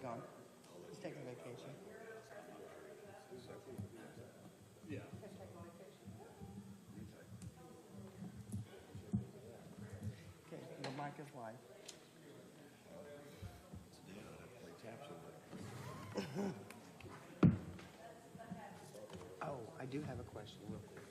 gone. He's taking vacation. Yeah. Okay, the mic is live. Oh, I do have a question real quick.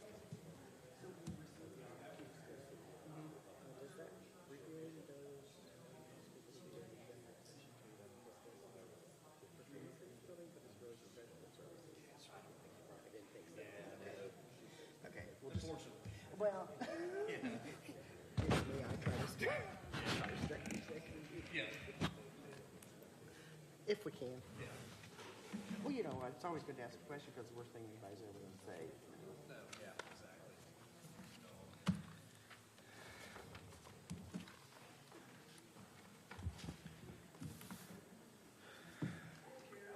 Okay. Well, usually I try to stay. Yeah. If we can. Well, you know, it's always good to ask a question because the worst thing anybody's ever going to say. No, yeah, exactly. Always strange.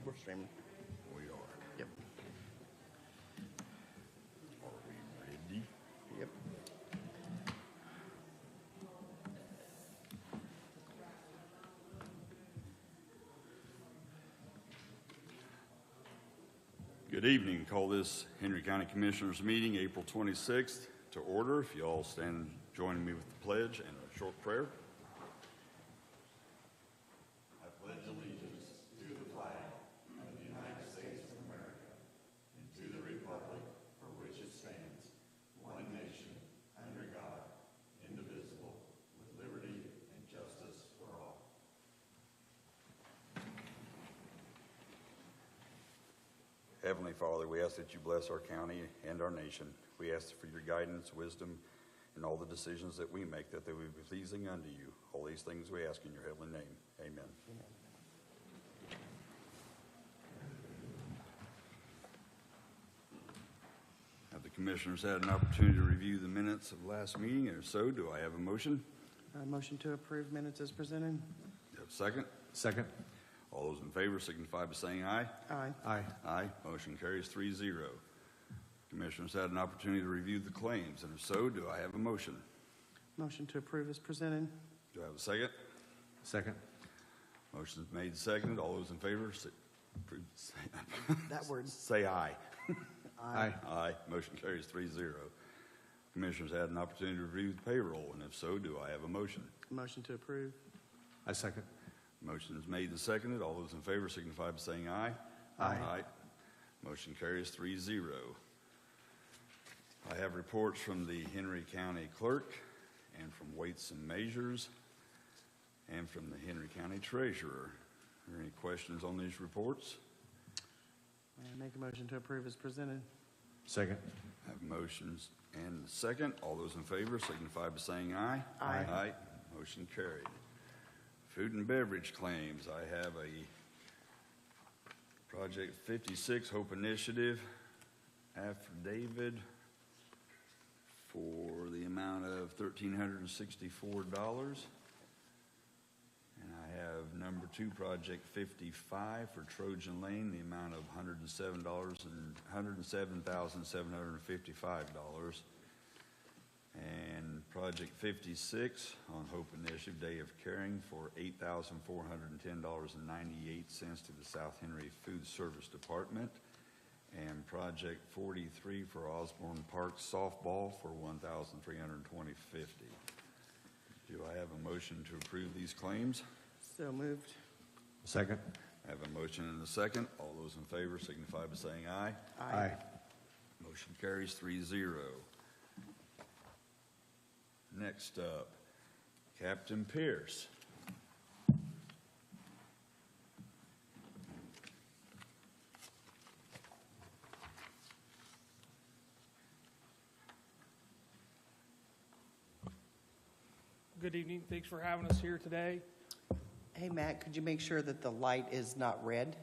We're streaming. We are. Yep. Are we ready? Yep. Good evening. Call this Henry County Commissioners meeting, April 26th, to order. If you all stand and join me with the pledge and a short prayer. I pledge allegiance to the flag of the United States of America and to the republic for which it stands, one nation, under God, indivisible, with liberty and justice for all. Heavenly Father, we ask that you bless our county and our nation. We ask for your guidance, wisdom, in all the decisions that we make, that they will be pleasing unto you. All these things we ask in your heavenly name. Amen. Have the commissioners had an opportunity to review the minutes of last meeting? If so, do I have a motion? Motion to approve minutes as presented. Do you have a second? Second. All those in favor signify by saying aye. Aye. Aye. Aye. Motion carries 3-0. Commissioners had an opportunity to review the claims, and if so, do I have a motion? Motion to approve as presented. Do I have a second? Second. Motion's made and seconded. All those in favor That word. say aye. Aye. Aye. Motion carries 3-0. Commissioners had an opportunity to review the payroll, and if so, do I have a motion? Motion to approve. I second. Motion is made and seconded. All those in favor signify by saying aye. Aye. Motion carries 3-0. I have reports from the Henry County Clerk and from Weights and Measures and from the Henry County Treasurer. Are there any questions on these reports? Make a motion to approve as presented. Second. I have motions and a second. All those in favor signify by saying aye. Aye. Aye. Motion carried. Food and beverage claims. I have a Project 56 Hope Initiative affidavit for the amount of $1,364. And I have number 2, Project 55 for Trojan Lane, the amount of $107,755. And Project 56 on Hope Initiative Day of Caring for $8,410.98 to the South Henry Food Service Department. And Project 43 for Osborne Park Softball for $1,320.50. Do I have a motion to approve these claims? So moved. Second. I have a motion and a second. All those in favor signify by saying aye. Aye. Motion carries 3-0. Next up, Captain Pierce. Good evening. Thanks for having us here today. Hey, Matt, could you make sure that the light is not red?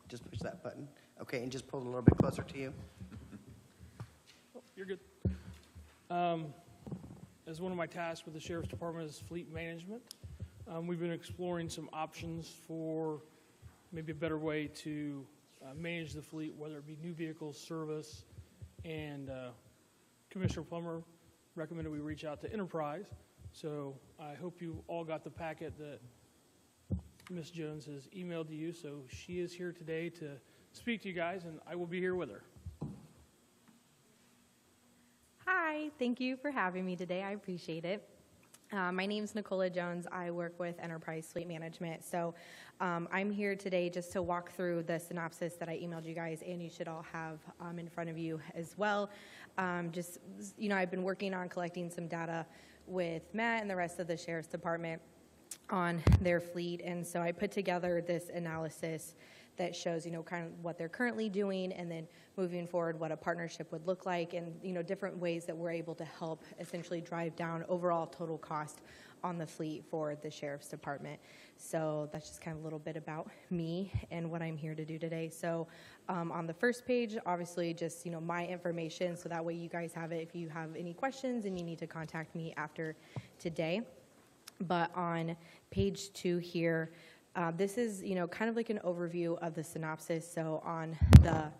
Just push that button. Okay, and just pull it a little bit closer to you. Oh, you're good. As one of my tasks with the Sheriff's Department is fleet management. We've been exploring some options for maybe a better way to manage the fleet, whether it be new vehicles, service, and Commissioner Plummer recommended we reach out to Enterprise. So I hope you all got the packet that Ms. Jones has emailed to you. So she is here today to speak to you guys, and I will be here with her. Hi, thank you for having me today. I appreciate it. My name is Nicola Jones. I work with Enterprise Fleet Management. So I'm here today just to walk through the synopsis that I emailed you guys, and you should all have in front of you as well. I've been working on collecting some data with Matt and the rest of the Sheriff's Department on their fleet, and so I put together this analysis that shows, kind of what they're currently doing, and then moving forward what a partnership would look like, and, different ways that we're able to help essentially drive down overall total cost on the fleet for the Sheriff's Department. So that's just kind of a little bit about me and what I'm here to do today. So on the first page, obviously just, my information, so that way you guys have it if you have any questions and you need to contact me after today. But on page 2 here, this is, kind of like an overview of the synopsis. So on the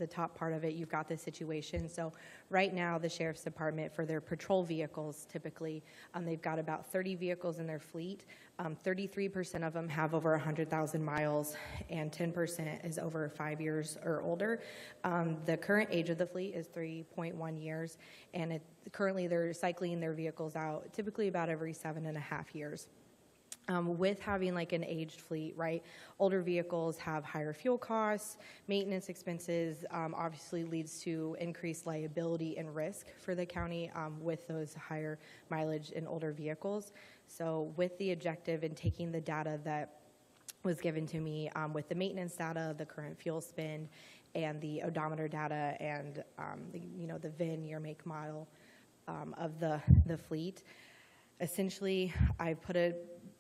top part of it, you've got the situation. So right now, the Sheriff's Department, for their patrol vehicles, typically, they've got about 30 vehicles in their fleet. 33% of them have over 100,000 miles, and 10% is over 5 years or older. The current age of the fleet is 3.1 years, and currently they're cycling their vehicles out typically about every 7.5 years. With having like an aged fleet, right? Older vehicles have higher fuel costs, maintenance expenses, obviously leads to increased liability and risk for the county with those higher mileage and older vehicles. So with the objective in taking the data that was given to me with the maintenance data, the current fuel spend, and the odometer data, and the VIN, year, make, model of the fleet, essentially I put a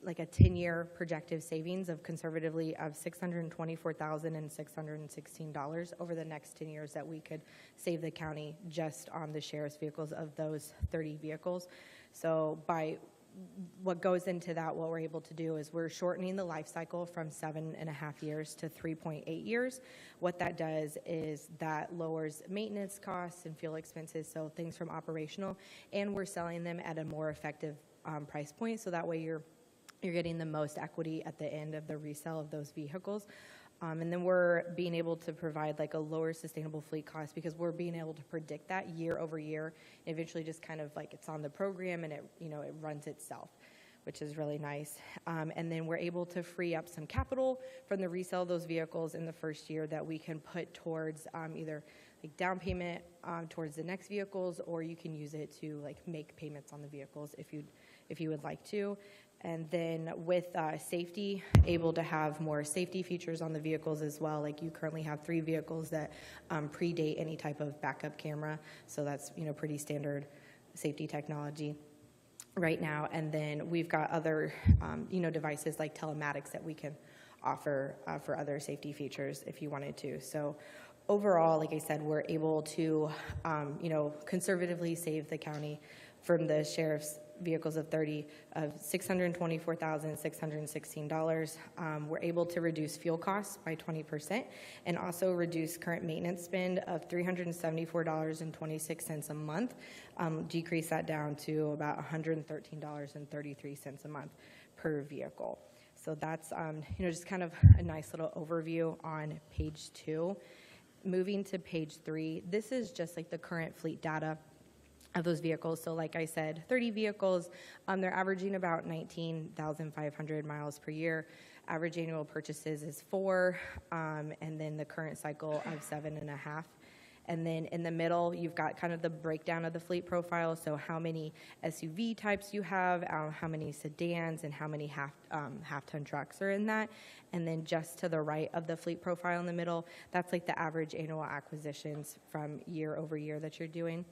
10-year projected savings of conservatively of $624,616 over the next 10 years that we could save the county just on the sheriff's vehicles of those 30 vehicles. So by what goes into that, what we're able to do is we're shortening the life cycle from 7.5 years to 3.8 years. What that does is that lowers maintenance costs and fuel expenses, so things from operational, and we're selling them at a more effective price point, so that way you're getting the most equity at the end of the resale of those vehicles. And then we're being able to provide like a lower sustainable fleet cost because we're being able to predict that year over year. And eventually just kind of like it's on the program and it runs itself, which is really nice. And then we're able to free up some capital from the resale of those vehicles in the first year that we can put towards either like down payment towards the next vehicles, or you can use it to like make payments on the vehicles if you would like to. And then with safety, able to have more safety features on the vehicles as well. Like you currently have 3 vehicles that predate any type of backup camera. So that's, pretty standard safety technology right now. And then we've got other, devices like telematics that we can offer for other safety features if you wanted to. So overall, like I said, we're able to, conservatively save the county from the sheriff's vehicles of 30 of $624,616. We're able to reduce fuel costs by 20% and also reduce current maintenance spend of $374.26 a month, decrease that down to about $113.33 a month per vehicle. So that's, just kind of a nice little overview on page 2. Moving to page 3, this is just like the current fleet data of those vehicles. So like I said, 30 vehicles, they're averaging about 19,500 miles per year. Average annual purchases is 4, and then the current cycle of 7.5. And then in the middle, you've got kind of the breakdown of the fleet profile. So how many SUV types you have, how many sedans, and how many half-ton trucks are in that. And then just to the right of the fleet profile in the middle, that's like the average annual acquisitions from year over year that you're doing.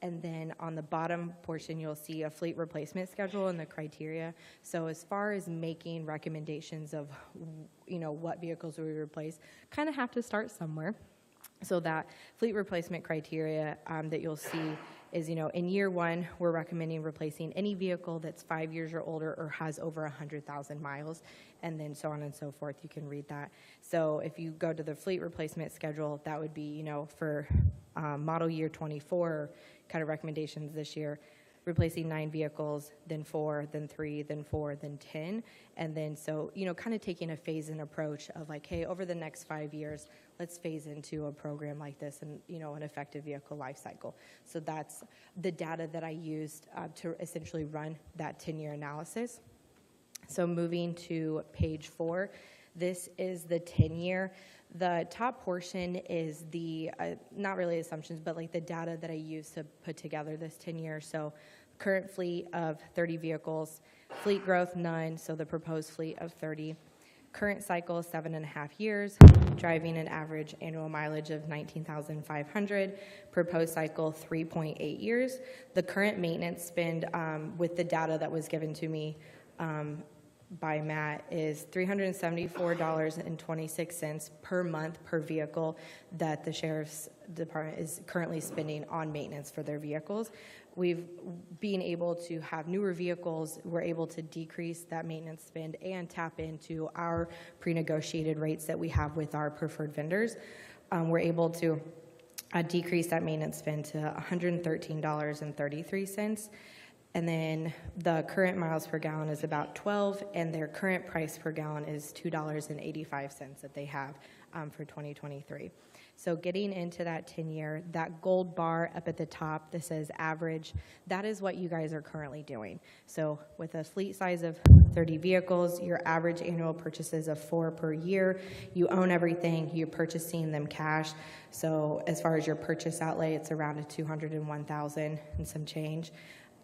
And then on the bottom portion, you'll see a fleet replacement schedule and the criteria. So as far as making recommendations of, what vehicles we replace, kind of have to start somewhere. So that fleet replacement criteria that you'll see is, in year one, we're recommending replacing any vehicle that's 5 years or older or has over 100,000 miles, and then so on and so forth. You can read that. So if you go to the fleet replacement schedule, that would be, for model year 24, kind of recommendations this year, replacing 9 vehicles, then 4, then 3, then 4, then 10. And then so, kind of taking a phase-in approach of like, hey, over the next 5 years, let's phase into a program like this and, an effective vehicle life cycle. So that's the data that I used to essentially run that 10-year analysis. So moving to page 4, this is the 10-year. The top portion is the, not really assumptions, but like the data that I used to put together this 10-year. So current fleet of 30 vehicles, fleet growth, none, so the proposed fleet of 30. Current cycle, 7.5 years, driving an average annual mileage of 19,500. Proposed cycle, 3.8 years. The current maintenance spend with the data that was given to me by Matt is $374.26 per month per vehicle that the Sheriff's Department is currently spending on maintenance for their vehicles. We've been able to have newer vehicles. We're able to decrease that maintenance spend and tap into our pre-negotiated rates that we have with our preferred vendors. We're able to decrease that maintenance spend to $113.33. And then the current miles per gallon is about 12, and their current price per gallon is $2.85 that they have for 2023. So getting into that 10-year, that gold bar up at the top that says average, that is what you guys are currently doing. So with a fleet size of 30 vehicles, your average annual purchases of 4 per year. You own everything, you're purchasing them cash. So as far as your purchase outlay, it's around a $201,000 and some change.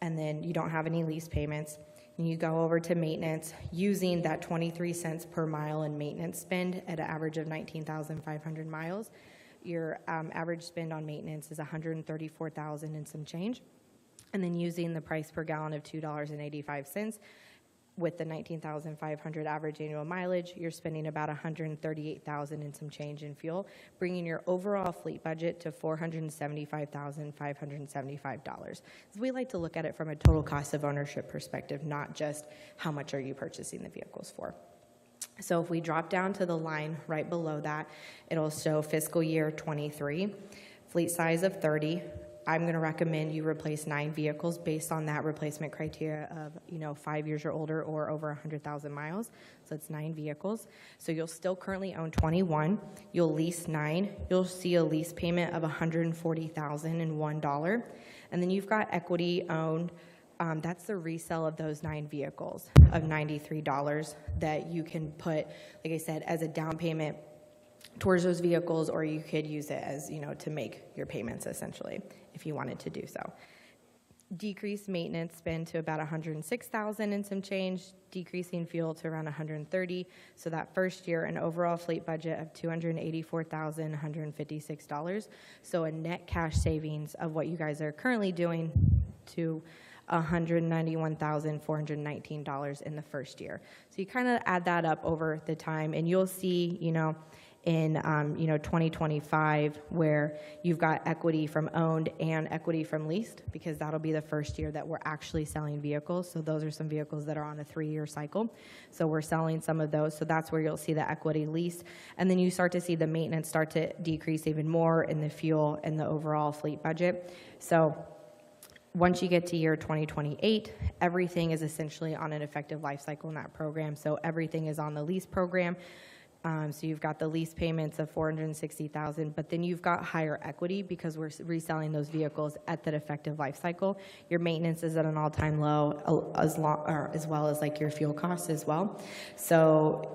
And then you don't have any lease payments. And you go over to maintenance using that 23 cents per mile in maintenance spend at an average of 19,500 miles. Your average spend on maintenance is $134,000 and some change. And then using the price per gallon of $2.85 with the 19,500 average annual mileage, you're spending about $138,000 and some change in fuel, bringing your overall fleet budget to $475,575. So we like to look at it from a total cost of ownership perspective, not just how much are you purchasing the vehicles for. So if we drop down to the line right below that, it'll show fiscal year 23, fleet size of 30. I'm going to recommend you replace 9 vehicles based on that replacement criteria of, 5 years or older or over 100,000 miles. So it's 9 vehicles. So you'll still currently own 21. You'll lease 9. You'll see a lease payment of $140,001. And then you've got equity owned. That's the resale of those 9 vehicles of $93 that you can put, like I said, as a down payment towards those vehicles, or you could use it as, to make your payments essentially, if you wanted to do so. Decrease maintenance spend to about $106,000 and some change, decreasing fuel to around $130,000. So that first year, an overall fleet budget of $284,156. So a net cash savings of what you guys are currently doing to $191,419 in the first year. So you kind of add that up over the time, and you'll see, in 2025 where you've got equity from owned and equity from leased, because that'll be the first year that we're actually selling vehicles. So those are some vehicles that are on a 3-year cycle. So we're selling some of those. So that's where you'll see the equity leased. And then you start to see the maintenance start to decrease even more in the fuel and the overall fleet budget. So once you get to year 2028, everything is essentially on an effective life cycle in that program. So everything is on the lease program. So you've got the lease payments of $460,000, but then you've got higher equity because we're reselling those vehicles at that effective life cycle. Your maintenance is at an all-time low, as well as like your fuel costs as well. So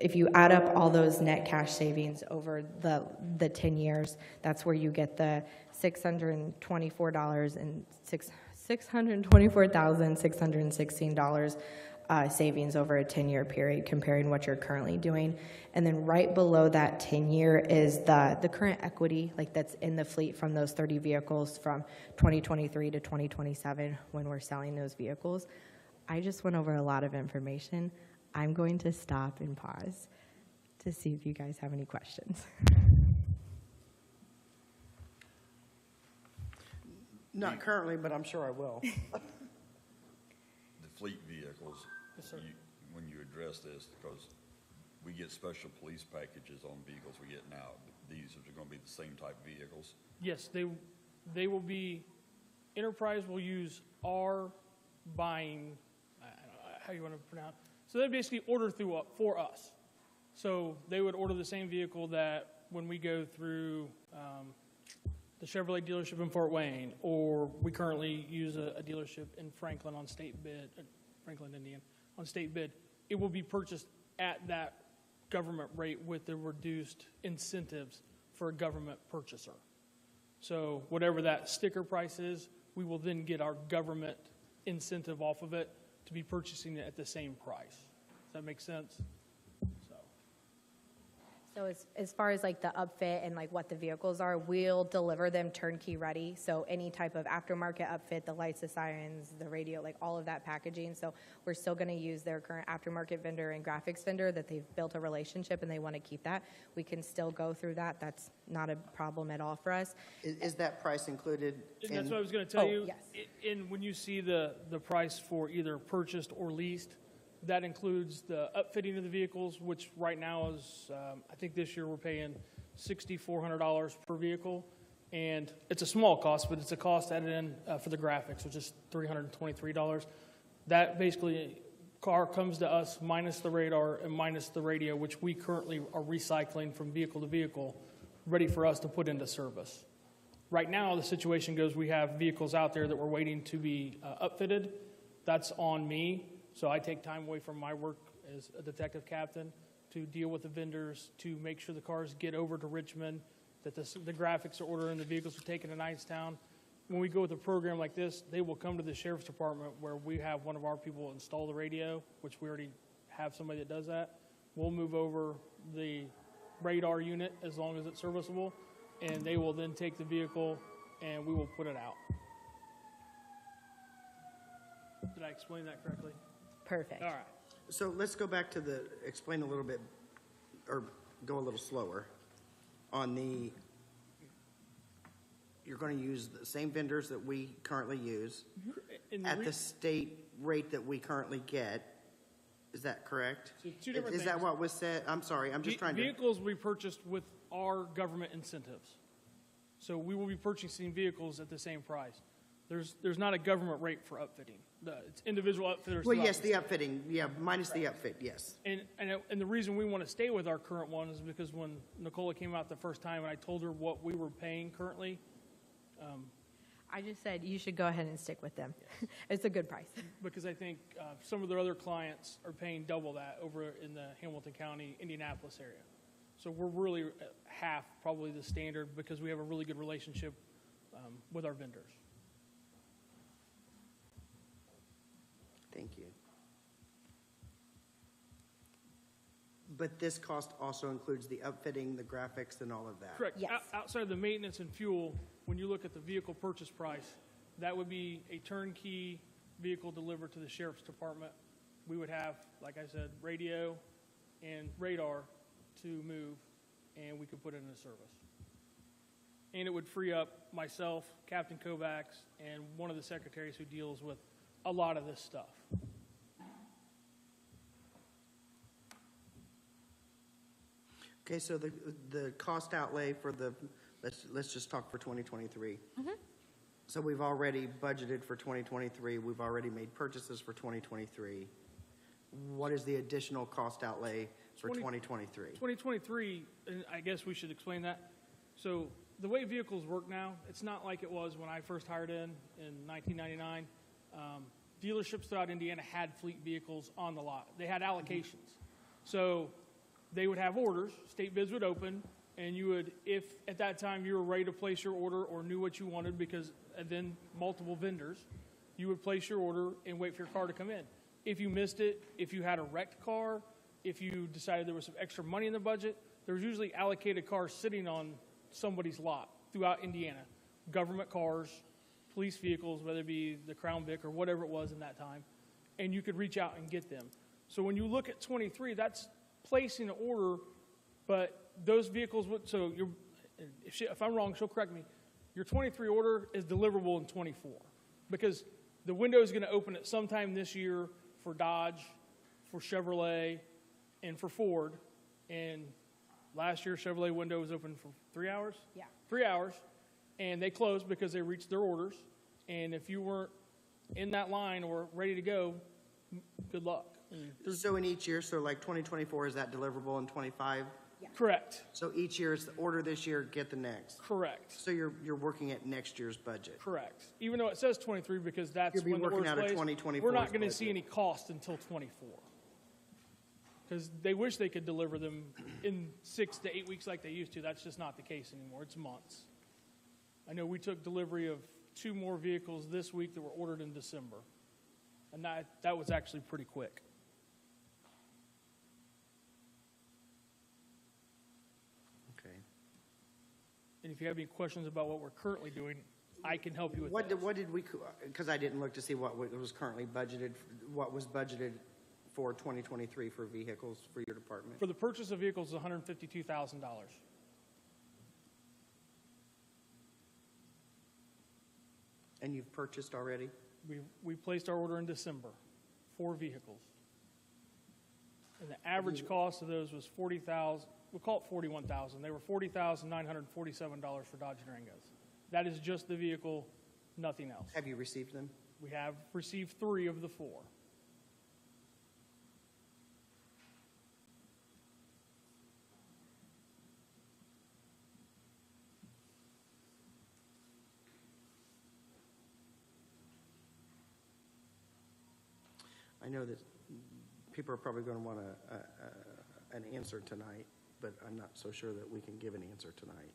if you add up all those net cash savings over the 10 years, that's where you get the $624,616 savings over a 10-year period, comparing what you're currently doing. And then right below that 10-year is the current equity, like that's in the fleet from those 30 vehicles from 2023 to 2027 when we're selling those vehicles. I just went over a lot of information. I'm going to stop and pause to see if you guys have any questions. Not currently, but I'm sure I will. the fleet vehicles, Yes, sir. when you address this, because we get special police packages on vehicles we get now. These are going to be the same type vehicles. Yes, they will be, Enterprise will use our buying, I don't know how you want to pronounce, so they basically order through for us. So they would order the same vehicle that when we go through the Chevrolet dealership in Fort Wayne, or we currently use a dealership in Franklin on state bid, Franklin, Indiana, on state bid, it will be purchased at that government rate with the reduced incentives for a government purchaser. So whatever that sticker price is, we will then get our government incentive off of it to be purchasing it at the same price. Does that make sense? So as far as like the upfit and like what the vehicles are, we'll deliver them turnkey ready. So any type of aftermarket upfit, the lights, the sirens, the radio, like all of that packaging. So we're still going to use their current aftermarket vendor and graphics vendor that they've built a relationship and they want to keep that. We can still go through that. That's not a problem at all for us. Is that price included And that's in? what I was going to tell Oh, you. yes. And when you see the price for either purchased or leased, that includes the upfitting of the vehicles, which right now is, I think this year we're paying $6,400 per vehicle. And it's a small cost, but it's a cost added in for the graphics, which is $323. That basically, car comes to us minus the radar and minus the radio, which we currently are recycling from vehicle to vehicle, ready for us to put into service. Right now, the situation goes, we have vehicles out there that we're waiting to be upfitted. That's on me. So I take time away from my work as a detective captain to deal with the vendors, to make sure the cars get over to Richmond, that the graphics are ordered and the vehicles are taken to Knightstown. When we go with a program like this, they will come to the sheriff's department where we have one of our people install the radio, which we already have somebody that does that. We'll move over the radar unit as long as it's serviceable, and they will then take the vehicle and we will put it out. Did I explain that correctly? Perfect. All right. So let's go back to explain a little bit, or go a little slower. On you're going to use the same vendors that we currently use And at the state rate that we currently get. Is that correct? So two different Is that things. what was said? I'm sorry, I'm just trying to. Vehicles we purchased with our government incentives. So we will be purchasing vehicles at the same price. There's not a government rate for upfitting. It's individual outfitters. Well, throughout yes, the the state. upfitting, yeah, minus the upfit, yes. And the reason we want to stay with our current one is because when Nicola came out the first time and I told her what we were paying currently, I just said you should go ahead and stick with them. It's a good price. because I think some of their other clients are paying double that over in the Hamilton County, Indianapolis area. So we're really half probably the standard because we have a really good relationship with our vendors. Thank you. But this cost also includes the upfitting, the graphics, and all of that? Correct. Yes. Outside of the maintenance and fuel, when you look at the vehicle purchase price, that would be a turnkey vehicle delivered to the sheriff's department. We would have, like I said, radio and radar to move, and we could put it into service. And it would free up myself, Captain Kovacs, and one of the secretaries who deals with a lot of this stuff. Okay, so the cost outlay for let's just talk for 2023. So we've already budgeted for 2023. We've already made purchases for 2023. What is the additional cost outlay for 2023? 2023, and I guess we should explain that. So the way vehicles work now, it's not like it was when I first hired in 1999. Dealerships throughout Indiana had fleet vehicles on the lot. They had allocations. So they would have orders, state bids would open, and you would, if at that time you were ready to place your order or knew what you wanted, because then multiple vendors, you would place your order and wait for your car to come in. If you missed it, if you had a wrecked car, if you decided there was some extra money in the budget, there was usually allocated cars sitting on somebody's lot throughout Indiana. Government cars, police vehicles, whether it be the Crown Vic or whatever it was in that time, and you could reach out and get them. So when you look at 23, that's placing an order, but those vehicles would, so you're, if I'm wrong, she'll correct me. your 23 order is deliverable in 24 because the window is going to open at some time this year for Dodge, for Chevrolet, and for Ford. And last year, Chevrolet window was open for 3 hours? Yeah. 3 hours. And they closed because they reached their orders. And if you weren't in that line or ready to go, good luck. So in each year, so like 2024, is that deliverable in 25? Correct. So each year is the order this year, get the next. Correct. So you're working at next year's budget. Correct. Even though it says 23 because that's You'll be when the working order's out of placed, 2024's we're not going to see budget. any cost until 24. Because they wish they could deliver them in 6 to 8 weeks like they used to. That's just not the case anymore. It's months. I know we took delivery of 2 more vehicles this week that were ordered in December. And that was actually pretty quick. Okay. And if you have any questions about what we're currently doing, I can help you with What that. did we, because I didn't look to see what was currently budgeted, what was budgeted for 2023 for vehicles for your department? For the purchase of vehicles, $152,000. And you've purchased already? We placed our order in December, 4 vehicles. And the average cost of those was $40,000, we'll call it $41,000. They were $40,947 for Dodge Durangos. That is just the vehicle, nothing else. Have you received them? We have received 3 of the 4. I know that people are probably going to want an answer tonight, but I'm not so sure that we can give an answer tonight.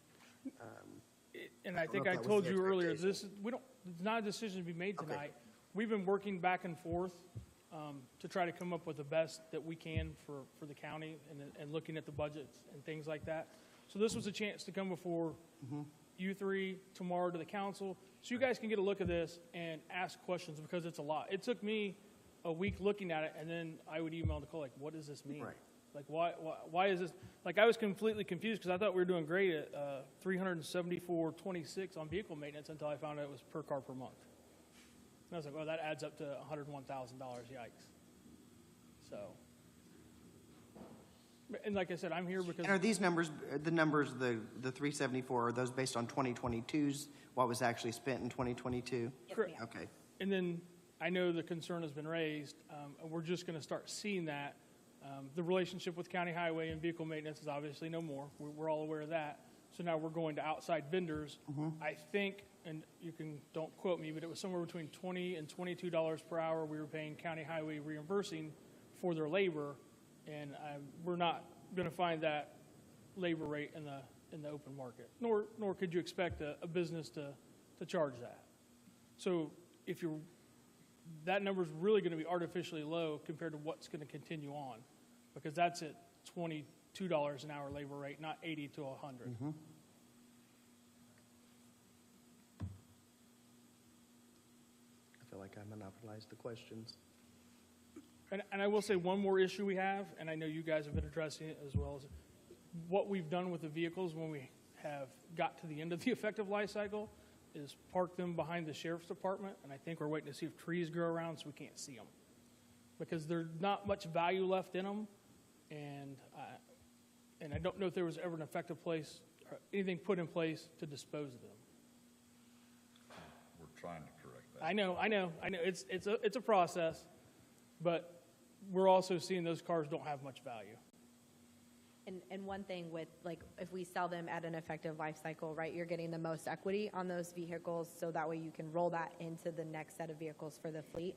And I don't think know I if that was told the you earlier, expectation. it's not a decision to be made Okay. tonight. We've been working back and forth to try to come up with the best that we can for the county and looking at the budgets and things like that. So this was a chance to come before you 3 tomorrow to the council, so you guys can get a look at this and ask questions because it's a lot. It took me a week looking at it, and then I would email Nicole, like, what does this mean? Right. Like, why is this? Like, I was completely confused because I thought we were doing great at $374.26 on vehicle maintenance until I found out it was per car per month. And I was like, well, that adds up to $101,000. Yikes. So, and like I said, I'm here because And are these numbers, the 374, are those based on 2022's, what was actually spent in 2022? Correct. Okay. And then I know the concern has been raised, and we're just going to start seeing that. The relationship with county highway and vehicle maintenance is obviously no more. We're all aware of that. So now we're going to outside vendors. I think, and don't quote me, but it was somewhere between $20 and $22 per hour we were paying county highway reimbursing for their labor, and we're not going to find that labor rate in the open market. Nor could you expect a business to charge that. So if that number is really going to be artificially low compared to what's going to continue on, because that's at $22 an hour labor rate, not 80 to 100. I feel like I monopolized the questions. And I will say one more issue we have, and I know you guys have been addressing it as well, as what we've done with the vehicles when we have got to the end of the effective life cycle is park them behind the sheriff's department, and I think we're waiting to see if trees grow around so we can't see them. Because there's not much value left in them, and I don't know if there was ever an effective place, or anything put in place to dispose of them. We're trying to correct that. I know. It's a process, but we're also seeing those cars don't have much value. And one thing with, like, if we sell them at an effective life cycle, right, you're getting the most equity on those vehicles, so that way you can roll that into the next set of vehicles for the fleet.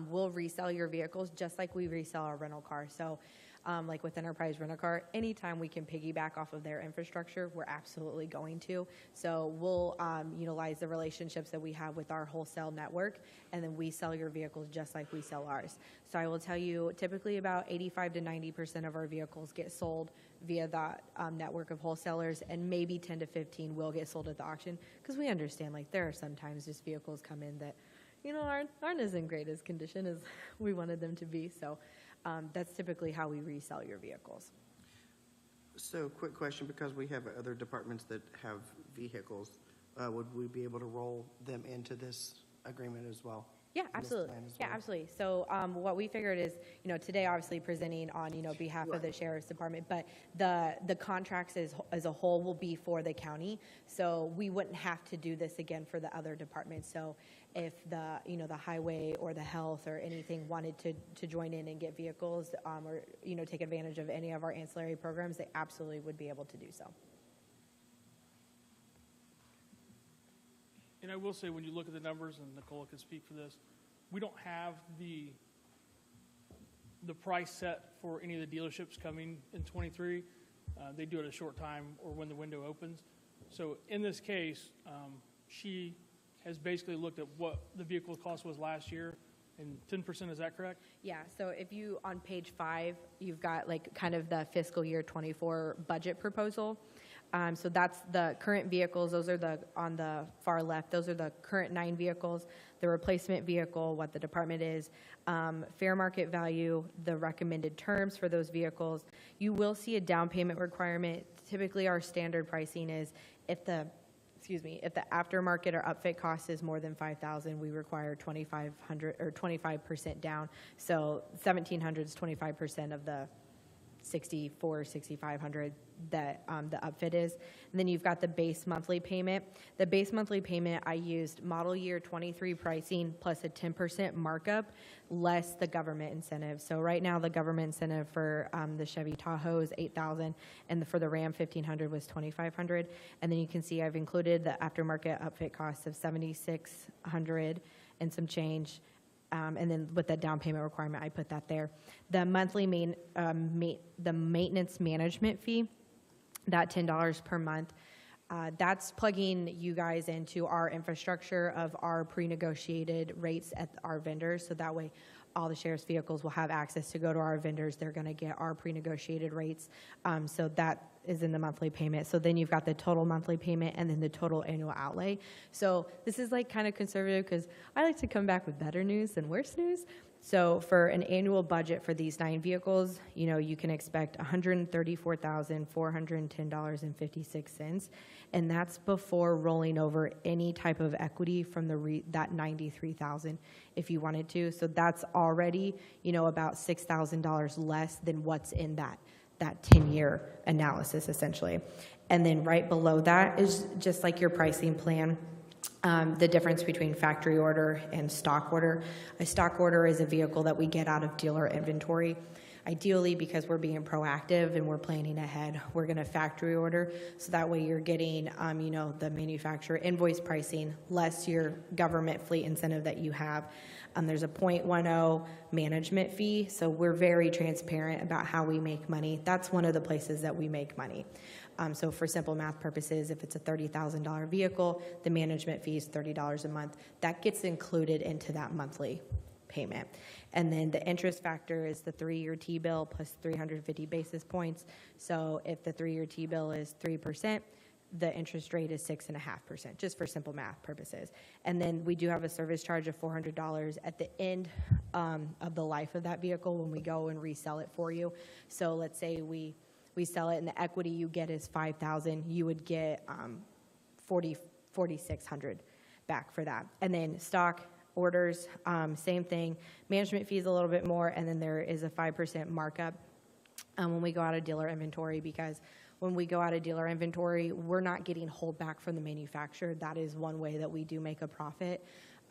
We'll resell your vehicles just like we resell our rental car. So, like with Enterprise Rent-A-Car, anytime we can piggyback off of their infrastructure, we're absolutely going to. So we'll utilize the relationships that we have with our wholesale network, and then we sell your vehicles just like we sell ours. So I will tell you, typically about 85 to 90% of our vehicles get sold via that network of wholesalers, and maybe 10 to 15 will get sold at the auction, because we understand, like, there are sometimes just vehicles come in that, aren't as in great as condition as we wanted them to be. So that's typically how we resell your vehicles. So quick question, because we have other departments that have vehicles. would we be able to roll them into this agreement as well? Yeah, This absolutely. plan as Yeah, well? absolutely. So what we figured is, today obviously presenting on, behalf of the sheriff's department, but the contracts as a whole will be for the county. So we wouldn't have to do this again for the other departments. So if the highway or the health or anything wanted to join in and get vehicles, or, take advantage of any of our ancillary programs, they absolutely would be able to do so. And I will say, when you look at the numbers, and Nicola can speak for this, we don't have the price set for any of the dealerships coming in '23. They do it a short time or when the window opens. So in this case, she has basically looked at what the vehicle cost was last year, and 10%, is that correct? Yeah, so if you, on page 5, you've got like kind of the fiscal year '24 budget proposal. So that's the current vehicles, those are on the far left, those are the current 9 vehicles, the replacement vehicle, what the department is, fair market value, the recommended terms for those vehicles. You will see a down payment requirement. Typically, our standard pricing is if the aftermarket or upfit cost is more than $5,000, we require 2,500 or 25% down. So 1,700 is 25% of the 6,500 that the upfit is. And then you've got the base monthly payment. The base monthly payment, I used model year 23 pricing plus a 10% markup, less the government incentive. So right now, the government incentive for the Chevy Tahoe is $8,000, and for the Ram 1500 was $2,500. And then you can see I've included the aftermarket upfit costs of $7,600 and some change. And then with that down payment requirement, I put that there. The monthly the maintenance management fee, that $10 per month, that's plugging you guys into our infrastructure of our pre-negotiated rates at our vendors. So that way, all the sheriff's vehicles will have access to go to our vendors. They're going to get our pre-negotiated rates. So that is in the monthly payment. So then you've got the total monthly payment and then the total annual outlay. So this is like kind of conservative because I like to come back with better news than worse news. So for an annual budget for these 9 vehicles, you can expect $134,410.56, and that's before rolling over any type of equity from that $93,000 if you wanted to. So that's already, about $6,000 less than what's in that 10-year analysis, essentially. And then right below that is just like your pricing plan. The difference between factory order and stock order. A stock order is a vehicle that we get out of dealer inventory. Ideally, because we're being proactive and we're planning ahead, we're going to factory order. So that way you're getting, the manufacturer invoice pricing less your government fleet incentive that you have. There's a 0.10 management fee. So we're very transparent about how we make money. That's one of the places that we make money. So for simple math purposes, if it's a $30,000 vehicle, the management fee is $30 a month. That gets included into that monthly payment. And then the interest factor is the 3-year T-bill plus 350 basis points. So if the 3-year T-bill is 3%, the interest rate is 6.5%, just for simple math purposes. And then we do have a service charge of $400 at the end of the life of that vehicle when we go and resell it for you. So let's say we sell it and the equity you get is $5,000, you would get $4,600 back for that. And then stock orders, same thing. Management fees a little bit more, and then there is a 5% markup when we go out of dealer inventory, because when we go out of dealer inventory, we're not getting holdback from the manufacturer. That is one way that we do make a profit.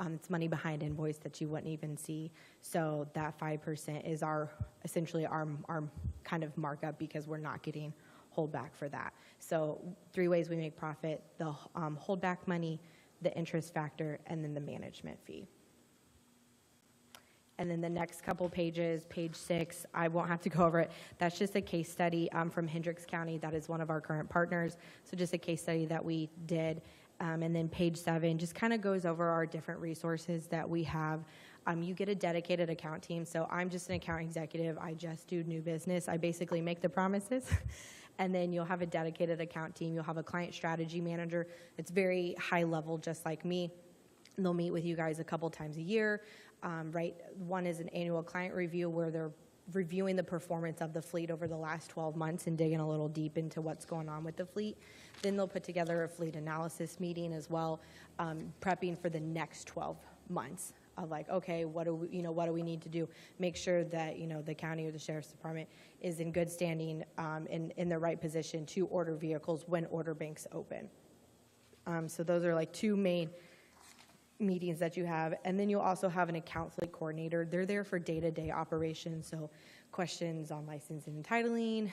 It's money behind invoice that you wouldn't even see. So that 5% is essentially our kind of markup, because we're not getting holdback for that. So 3 ways we make profit: the holdback money, the interest factor, and then the management fee. And then the next couple pages, page 6, I won't have to go over it. That's just a case study from Hendricks County. That is one of our current partners. So just a case study that we did. And then page 7 just kind of goes over our different resources that we have. You get a dedicated account team. So I'm just an account executive. I just do new business. I basically make the promises. And then you'll have a dedicated account team. You'll have a client strategy manager. It's very high level, just like me. And they'll meet with you guys a couple times a year. Right? One is an annual client review where they're reviewing the performance of the fleet over the last 12 months and digging a little deep into what's going on with the fleet. Then they'll put together a fleet analysis meeting as well, prepping for the next 12 months of like, okay, what do we need to do? Make sure that, the county or the sheriff's department is in good standing, in the right position to order vehicles when order banks open. So those are like two main meetings that you have. And then you'll also have an account fleet coordinator. They're there for day-to-day operations. So questions on licensing and titling,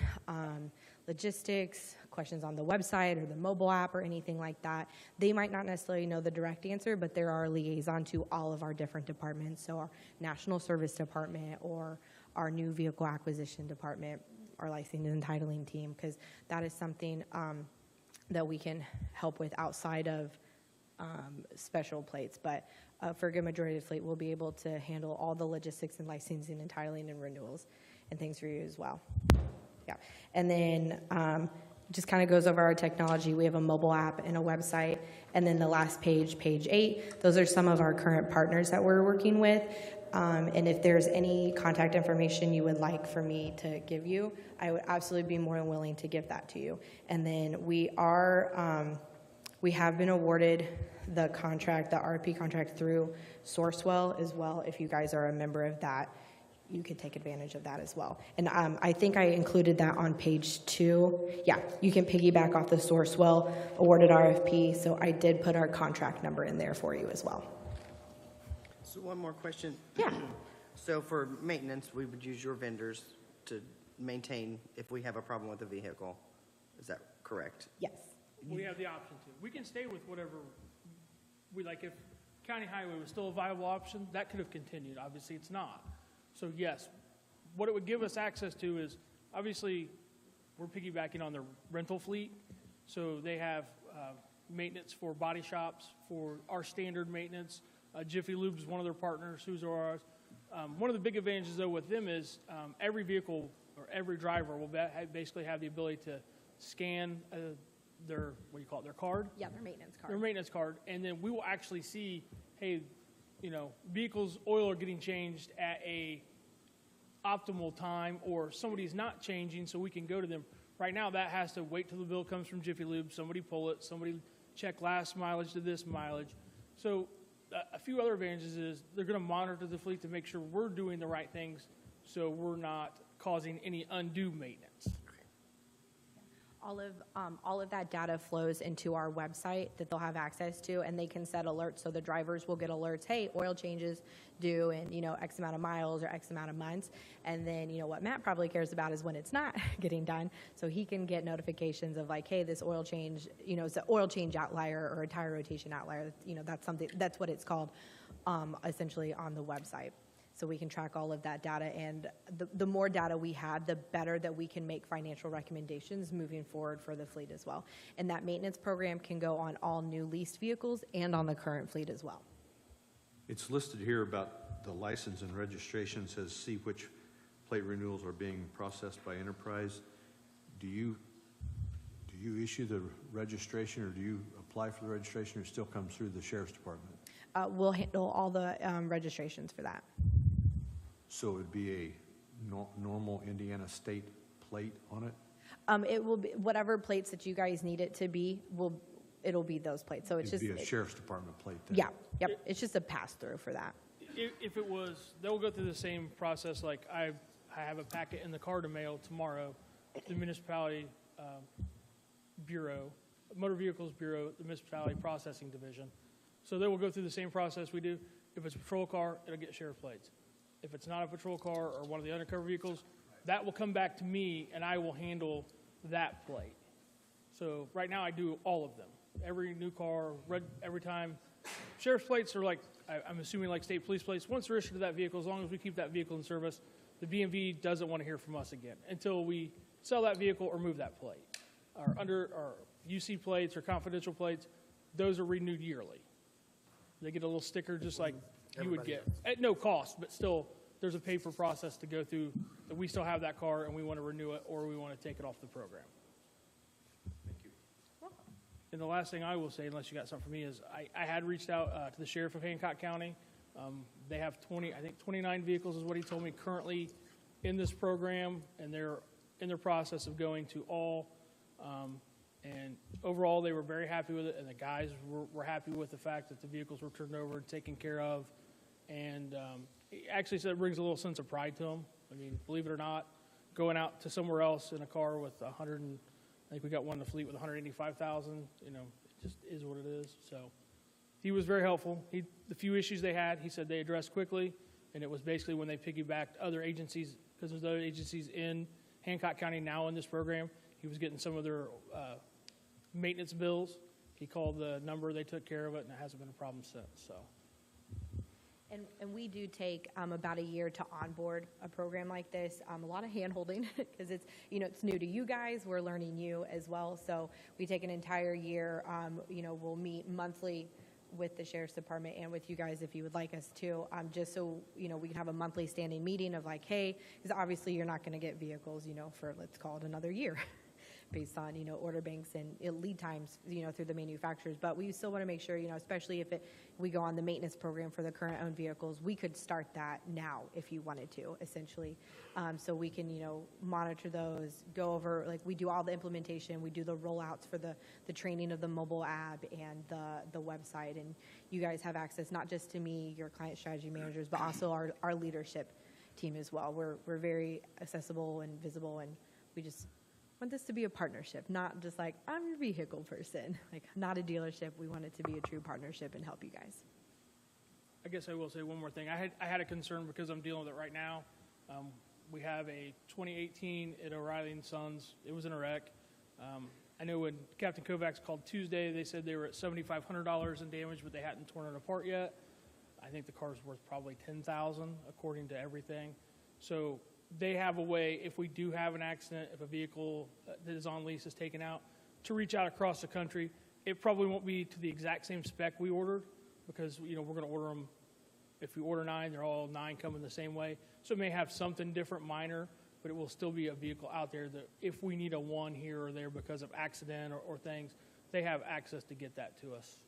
logistics, questions on the website or the mobile app or anything like that. They might not necessarily know the direct answer, but they're our liaison to all of our different departments. So our National Service Department or our new vehicle acquisition department, our licensing and titling team, because that is something that we can help with outside of special plates. But for a good majority of the fleet, we'll be able to handle all the logistics and licensing and titling and renewals and things for you as well. Yeah. And then just kind of goes over our technology. We have a mobile app and a website. And then the last page, page 8, those are some of our current partners that we're working with. And if there's any contact information you would like for me to give you, I would absolutely be more than willing to give that to you. And then we have been awarded the contract, the RP contract through Sourcewell as well. If you guys are a member of that, you could take advantage of that as well. And I think I included that on page 2. Yeah, you can piggyback off the Sourcewell awarded RFP. So I did put our contract number in there for you as well. So one more question. Yeah. So for maintenance, we would use your vendors to maintain if we have a problem with the vehicle. Is that correct? Yes. We have the option to. We can stay with whatever we like. If county highway was still a viable option, that could have continued. Obviously, it's not. So yes, what it would give us access to is, obviously, we're piggybacking on their rental fleet. So they have maintenance for body shops, for our standard maintenance. Jiffy Lube is one of their partners, who's ours. One of the big advantages, though, with them is every vehicle or every driver will basically have the ability to scan their, their card? Yeah, their maintenance card. Their maintenance card. And then we will actually see, hey, vehicles' oil are getting changed at a optimal time, or somebody's not changing, so we can go to them. Right now, that has to wait till the bill comes from Jiffy Lube, somebody pull it, somebody check last mileage to this mileage. So a few other advantages is they're going to monitor the fleet to make sure we're doing the right things, so we're not causing any undue maintenance. All of that data flows into our website that they'll have access to, and they can set alerts. So the drivers will get alerts, hey, oil changes due in, X amount of miles or X amount of months. And then, what Matt probably cares about is when it's not getting done. So he can get notifications of like, hey, this oil change, it's an oil change outlier or a tire rotation outlier. That's what it's called, essentially on the website. So we can track all of that data, and the more data we have, the better that we can make financial recommendations moving forward for the fleet as well. And that maintenance program can go on all new leased vehicles and on the current fleet as well. It's listed here about the license and registration, says see which plate renewals are being processed by Enterprise. Do you issue the registration, or do you apply for the registration, or it still comes through the Sheriff's Department? We'll handle all the registrations for that. So it would be a normal Indiana state plate on it? It will be whatever plates that you guys need it to be. It'll be those plates. So it's It'd just be a Sheriff's Department plate then? Yeah. Yep. It's just a pass through for that. If it was, they'll go through the same process. Like I have a packet in the car to mail tomorrow to the municipality bureau, motor vehicles bureau, the municipality processing division. So they will go through the same process we do. If it's a patrol car, it'll get sheriff plates. If it's not a patrol car or one of the undercover vehicles, that will come back to me, and I will handle that plate. So right now I do all of them. Every new car, every time. Sheriff's plates are like, I'm assuming like state police plates. Once they're issued to that vehicle, as long as we keep that vehicle in service, the DMV doesn't want to hear from us again until we sell that vehicle or move that plate. Our UC plates or confidential plates, those are renewed yearly. They get a little sticker just like you would get at no cost, but still there's a paper process to go through that we still have that car and we want to renew it or we want to take it off the program. Thank you. And the last thing I will say, unless you got something for me, is I had reached out to the sheriff of Hancock County. They have 29 vehicles is what he told me currently in this program, and they're in the process of going to all. And overall, they were very happy with it, and the guys were happy with the fact that the vehicles were turned over and taken care of. And it actually said it brings a little sense of pride to them. I mean, believe it or not, going out to somewhere else in a car with 100, and I think we got one in the fleet with 185,000, you know, it just is what it is. So he was very helpful. The few issues they had, he said they addressed quickly, and it was basically when they piggybacked other agencies, because there's other agencies in Hancock County now in this program. He was getting some of their maintenance bills. He called the number, they took care of it, and it hasn't been a problem since. So. And we do take about a year to onboard a program like this. A lot of hand-holding because it's, you know, it's new to you guys. We're learning you as well. So we take an entire year. You know, we'll meet monthly with the Sheriff's Department and with you guys if you would like us to, just so, you know, we can have a monthly standing meeting of like, hey, because obviously you're not going to get vehicles, you know, for, let's call it another year. Based on, you know, order banks and lead times, you know, through the manufacturers. But we still want to make sure, you know, especially if we go on the maintenance program for the current owned vehicles, we could start that now if you wanted to, essentially. So we can, you know, monitor those, go over, like we do all the implementation, we do the rollouts for the training of the mobile app and the website. And you guys have access not just to me, your client strategy managers, but also our leadership team as well. We're very accessible and visible, and we just want this to be a partnership, not just like, I'm your vehicle person. Like, not a dealership. We want it to be a true partnership and help you guys. I guess I will say one more thing. I had a concern because I'm dealing with it right now. We have a 2018 at O'Reilly & Sons. It was in a wreck. I know when Captain Kovacs called Tuesday, they said they were at $7,500 in damage, but they hadn't torn it apart yet. I think the car's worth probably $10,000 according to everything. So they have a way, if we do have an accident, if a vehicle that is on lease is taken out, to reach out across the country. It probably won't be to the exact same spec we ordered because, you know, we're going to order them. If we order 9, they're all 9 coming the same way. So it may have something different, minor, but it will still be a vehicle out there that if we need a 1 here or there because of accident or things, they have access to get that to us.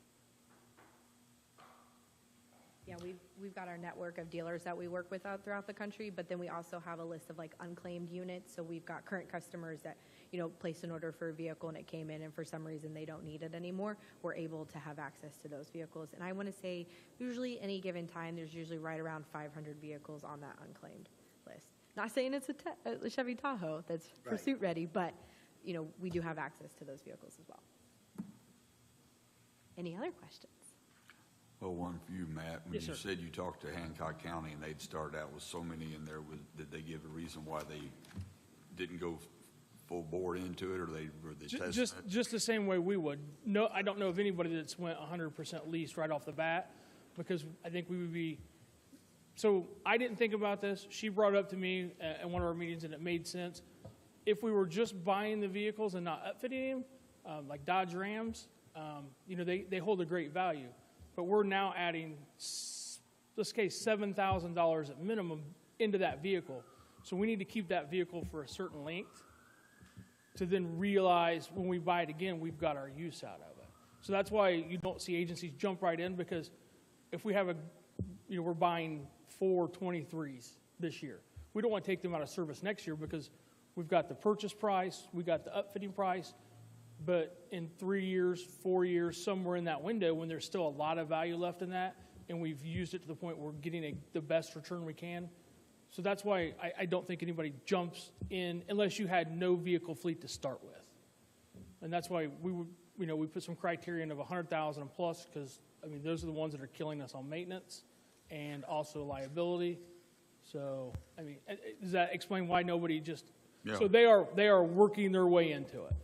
Yeah, we've got our network of dealers that we work with out throughout the country, but then we also have a list of like unclaimed units. So we've got current customers that, you know, placed an order for a vehicle and it came in and for some reason they don't need it anymore. We're able to have access to those vehicles. And I want to say usually any given time, there's usually right around 500 vehicles on that unclaimed list. Not saying it's a Chevy Tahoe that's Right. pursuit ready, but, you know, we do have access to those vehicles as well. Any other questions? Well, one for you, Matt. When Yes, you sir. said you talked to Hancock County and they'd started out with so many in there, did they give a reason why they didn't go full bore into it, or were they testing it? Just the same way we would. No, I don't know of anybody that's went 100% leased right off the bat, because I think we would be. So I didn't think about this. She brought it up to me at one of our meetings, and it made sense. If we were just buying the vehicles and not upfitting them, like Dodge Rams, you know, they hold a great value. But we're now adding, let's say, $7,000 at minimum into that vehicle. So we need to keep that vehicle for a certain length to then realize when we buy it again, we've got our use out of it. So that's why you don't see agencies jump right in, because if we have we're buying 4 23s this year. We don't want to take them out of service next year because we've got the purchase price, we got the upfitting price, but in 3 years, 4 years, somewhere in that window when there's still a lot of value left in that and we've used it to the point where we're getting the best return we can. So that's why I don't think anybody jumps in unless you had no vehicle fleet to start with. And that's why we put some criterion of 100,000 and plus, because I mean those are the ones that are killing us on maintenance and also liability. So I mean, does that explain why nobody just? Yeah. So they are working their way into it.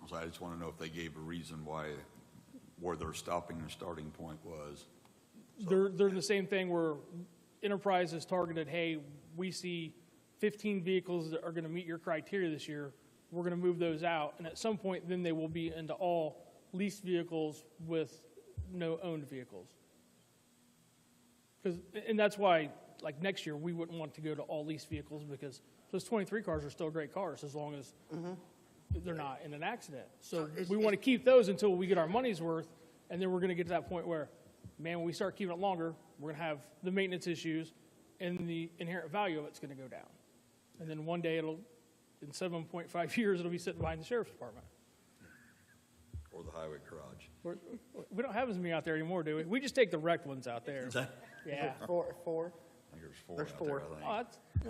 So I just want to know if they gave a reason where their stopping and starting point was. They're the same thing where Enterprise is targeted, hey, we see 15 vehicles that are going to meet your criteria this year. We're going to move those out. And at some point, then they will be into all leased vehicles with no owned vehicles. And that's why, like next year, we wouldn't want to go to all leased vehicles because those 23 cars are still great cars as long as they're not in an accident. So we want to keep those until we get our money's worth, and then we're going to get to that point where, man, when we start keeping it longer, we're going to have the maintenance issues, and the inherent value of it's going to go down. And then one day it'll, in 7.5 years, it'll be sitting behind the sheriff's department. Or the highway garage. We don't have as many out there anymore, do we? We just take the wrecked ones out there. Yeah. Four? I think there's four There's out there, four. I Oh, think.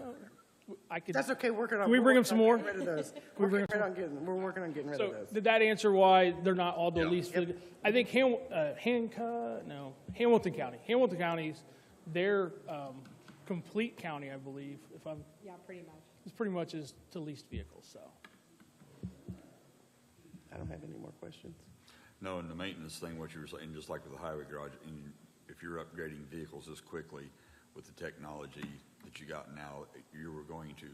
well, I could. That's okay, working on. Can we bring we're them some working on more? getting rid of those. we bring We're working on getting rid of So those. did that answer why they're not all the Yeah. least? I think Hamilton County's their complete county, I believe, if I'm, Yeah, pretty much. it's pretty much is to leased vehicles, so. I don't have any more questions. No, and the maintenance thing, what you were saying, just like with the highway garage, and if you're upgrading vehicles this quickly with the technology that you got now, you were going to,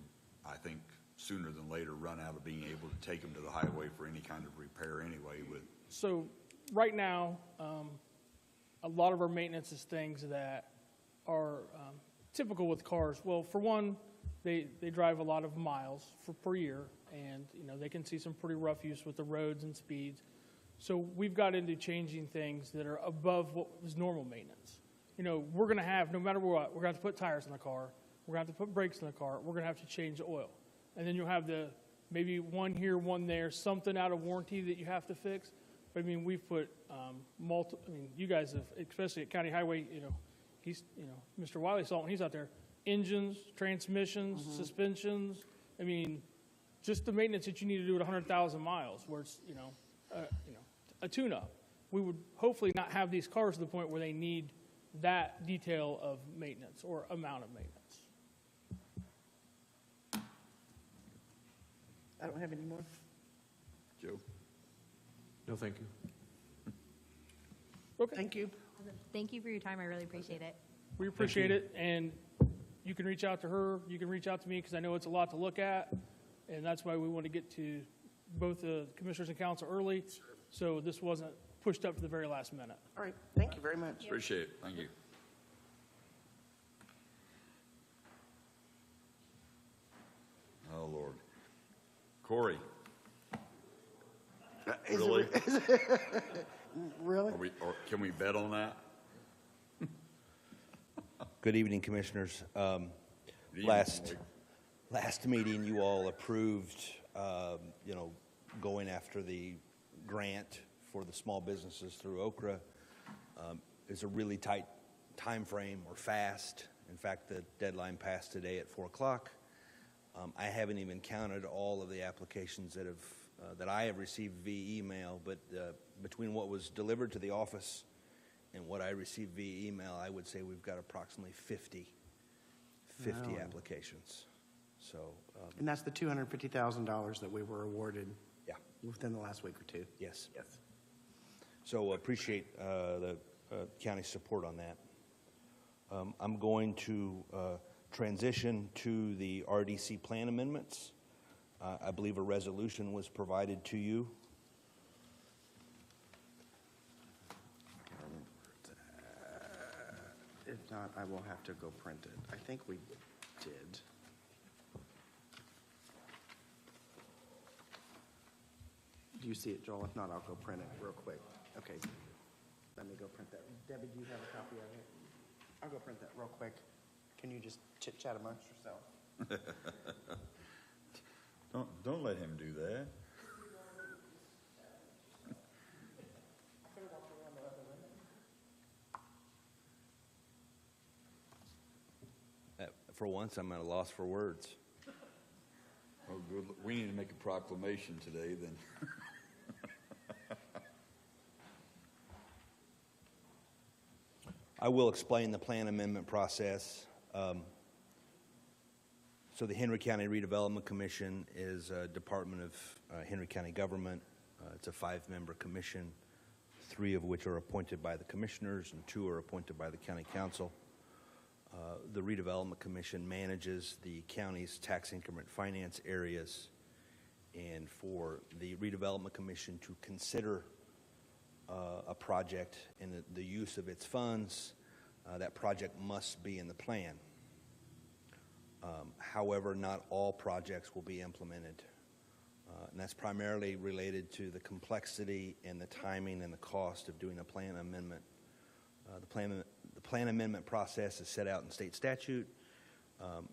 I think, sooner than later, run out of being able to take them to the highway for any kind of repair anyway with, So right now, a lot of our maintenance is things that are typical with cars. Well, for one, they drive a lot of miles per year, and they can see some pretty rough use with the roads and speeds. So we've got into changing things that are above what was normal maintenance. We're going to have, no matter what, we're going to have to put tires in the car, we're going to have to put brakes in the car, we're going to have to change the oil. And then you'll have maybe one here, one there, something out of warranty that you have to fix. But I mean, we've put you guys have, especially at County Highway, Mr. Wiley saw when he's out there, engines, transmissions, suspensions. I mean, just the maintenance that you need to do at 100,000 miles, where it's, a tune-up. We would hopefully not have these cars to the point where they need that detail of maintenance or amount of maintenance. I don't have any more. Joe? No, thank you. Okay. Thank you. Thank you for your time. I really appreciate it. We appreciate it, and you can reach out to her, you can reach out to me, because I know it's a lot to look at, and that's why we want to get to both the commissioners and council early, so this wasn't pushed up to the very last minute. All right, thank you very much. Appreciate it, thank you. Oh, Lord. Corey, Is it- really? Really? Or can we bet on that? Good evening, Commissioners. Good evening, Last meeting, you all approved, going after the grant for the small businesses through Okra. It's a really tight time frame, or fast. In fact, the deadline passed today at 4 o'clock. I haven't even counted all of the applications that I have received via email, but between what was delivered to the office and what I received via email, I would say we've got approximately 50 Wow. applications. So, And that's the $250,000 that we were awarded yeah, within the last week or two. yes. Yes. So appreciate the county's support on that. I'm going to transition to the RDC plan amendments. I believe a resolution was provided to you. If not, I will have to go print it. I think we did. Do you see it, Joel? If not, I'll go print it real quick. Okay, let me go print that. Debbie, do you have a copy of it? I'll go print that real quick. Can you just chit-chat amongst yourself? Don't let him do that. For once, I'm at a loss for words. Oh, good. We need to make a proclamation today, then. I will explain the plan amendment process. So the Henry County Redevelopment Commission is a department of Henry County government. It's a 5-member commission, 3 of which are appointed by the commissioners and 2 are appointed by the county council. The Redevelopment Commission manages the county's tax increment finance areas, and for the Redevelopment Commission to consider a project and the use of its funds, that project must be in the plan. However, not all projects will be implemented, and that's primarily related to the complexity and the timing and the cost of doing a plan amendment. The plan amendment process is set out in state statute.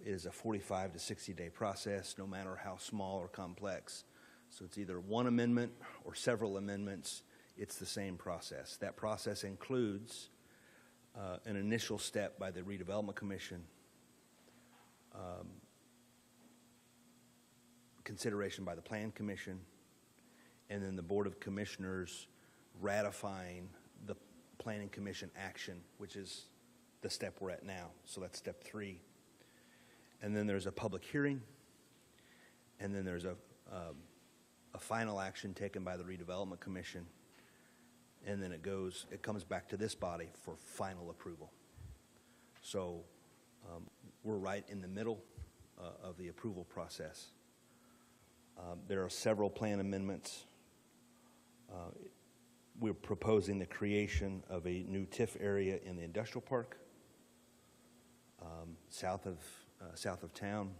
It is a 45 to 60-day process, no matter how small or complex. So it's either one amendment or several amendments. It's the same process. That process includes an initial step by the Redevelopment Commission, consideration by the Plan Commission, and then the Board of Commissioners ratifying the Planning Commission action, which is the step we're at now. So that's step 3. And then there's a public hearing, and then there's a final action taken by the Redevelopment Commission, and then it comes back to this body for final approval. So we're right in the middle of the approval process. There are several plan amendments. We're proposing the creation of a new TIF area in the industrial park, south of town.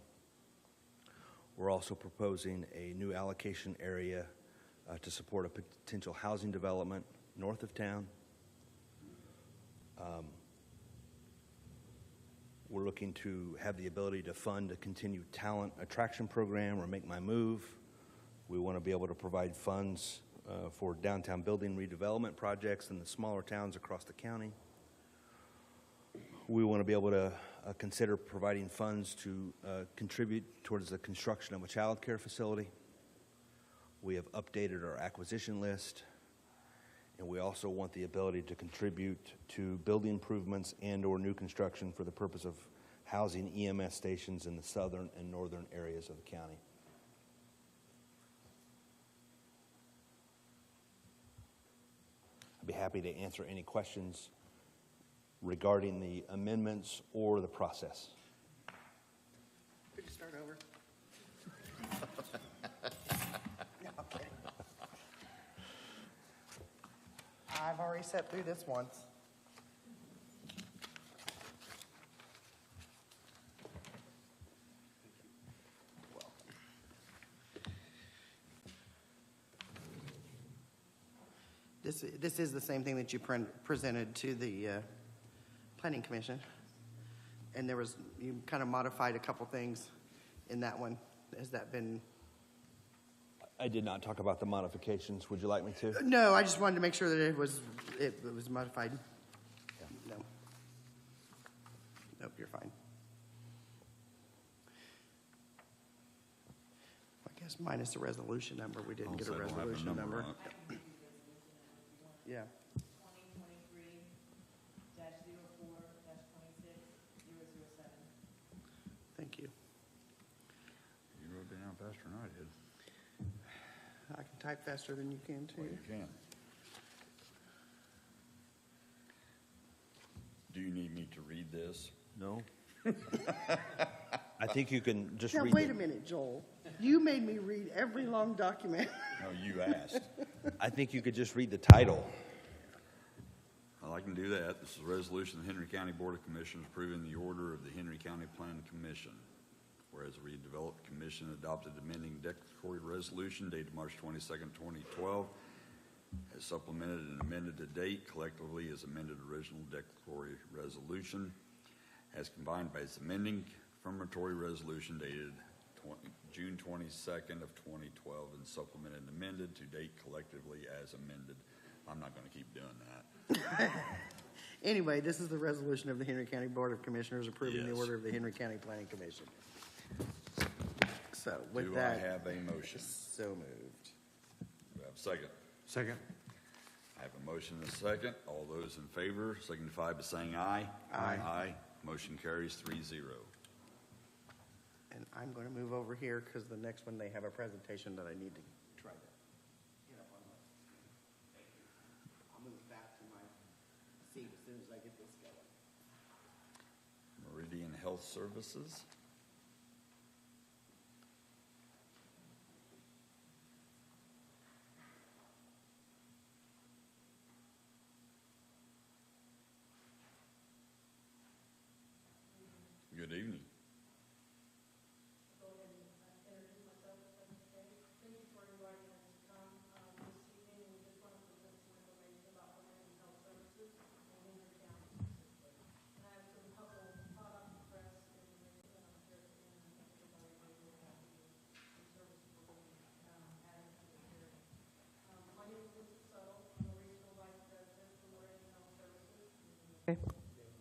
We're also proposing a new allocation area to support a potential housing development north of town. We're looking to have the ability to fund a continued talent attraction program or Make My Move. We want to be able to provide funds for downtown building redevelopment projects in the smaller towns across the county. We want to be able to consider providing funds to contribute towards the construction of a child care facility. We have updated our acquisition list, and we also want the ability to contribute to building improvements and or new construction for the purpose of housing EMS stations in the southern and northern areas of the county. I'd be happy to answer any questions regarding the amendments or the process. Could you start over? No, I'm kidding. I've already sat through this once. This is the same thing that you presented to the Planning Commission, and you kind of modified a couple things in that one. Has that been? I did not talk about the modifications. Would you like me to? No, I just wanted to make sure that it was modified. No. Nope, you're fine. I guess minus the resolution number. We didn't get a resolution number. Yeah. 2023-04-26007. Thank you. You wrote it down faster than I did. I can type faster than you can, too. Well, you can. Do you need me to read this? No. I think you can just Now, read wait a minute, Joel. You made me read every long document. No, you asked. I think you could just read the title. Well, I can do that. This is a resolution of the Henry County Board of Commissioners approving the order of the Henry County Planning Commission. Whereas the Redevelopment Commission adopted amending declaratory resolution dated March 22nd, 2012, as supplemented and amended to date collectively as amended original declaratory resolution, as combined by its amending confirmatory resolution dated June 22nd of 2012 and supplemented and amended to date collectively as amended. I'm not going to keep doing that. Anyway, this is the resolution of the Henry County Board of Commissioners approving the Yes. order of the Henry County Planning Commission. So with Do that. I have a motion? So moved. Do I have a second? Second. I have a motion and a second. All those in favor signify by saying aye. Aye. Aye. Motion carries 3-0. And I'm going to move over here because the next one, they have a presentation that I need to try to get up on. I'll move back to my seat as soon as I get this going. Meridian Health Services. Good evening.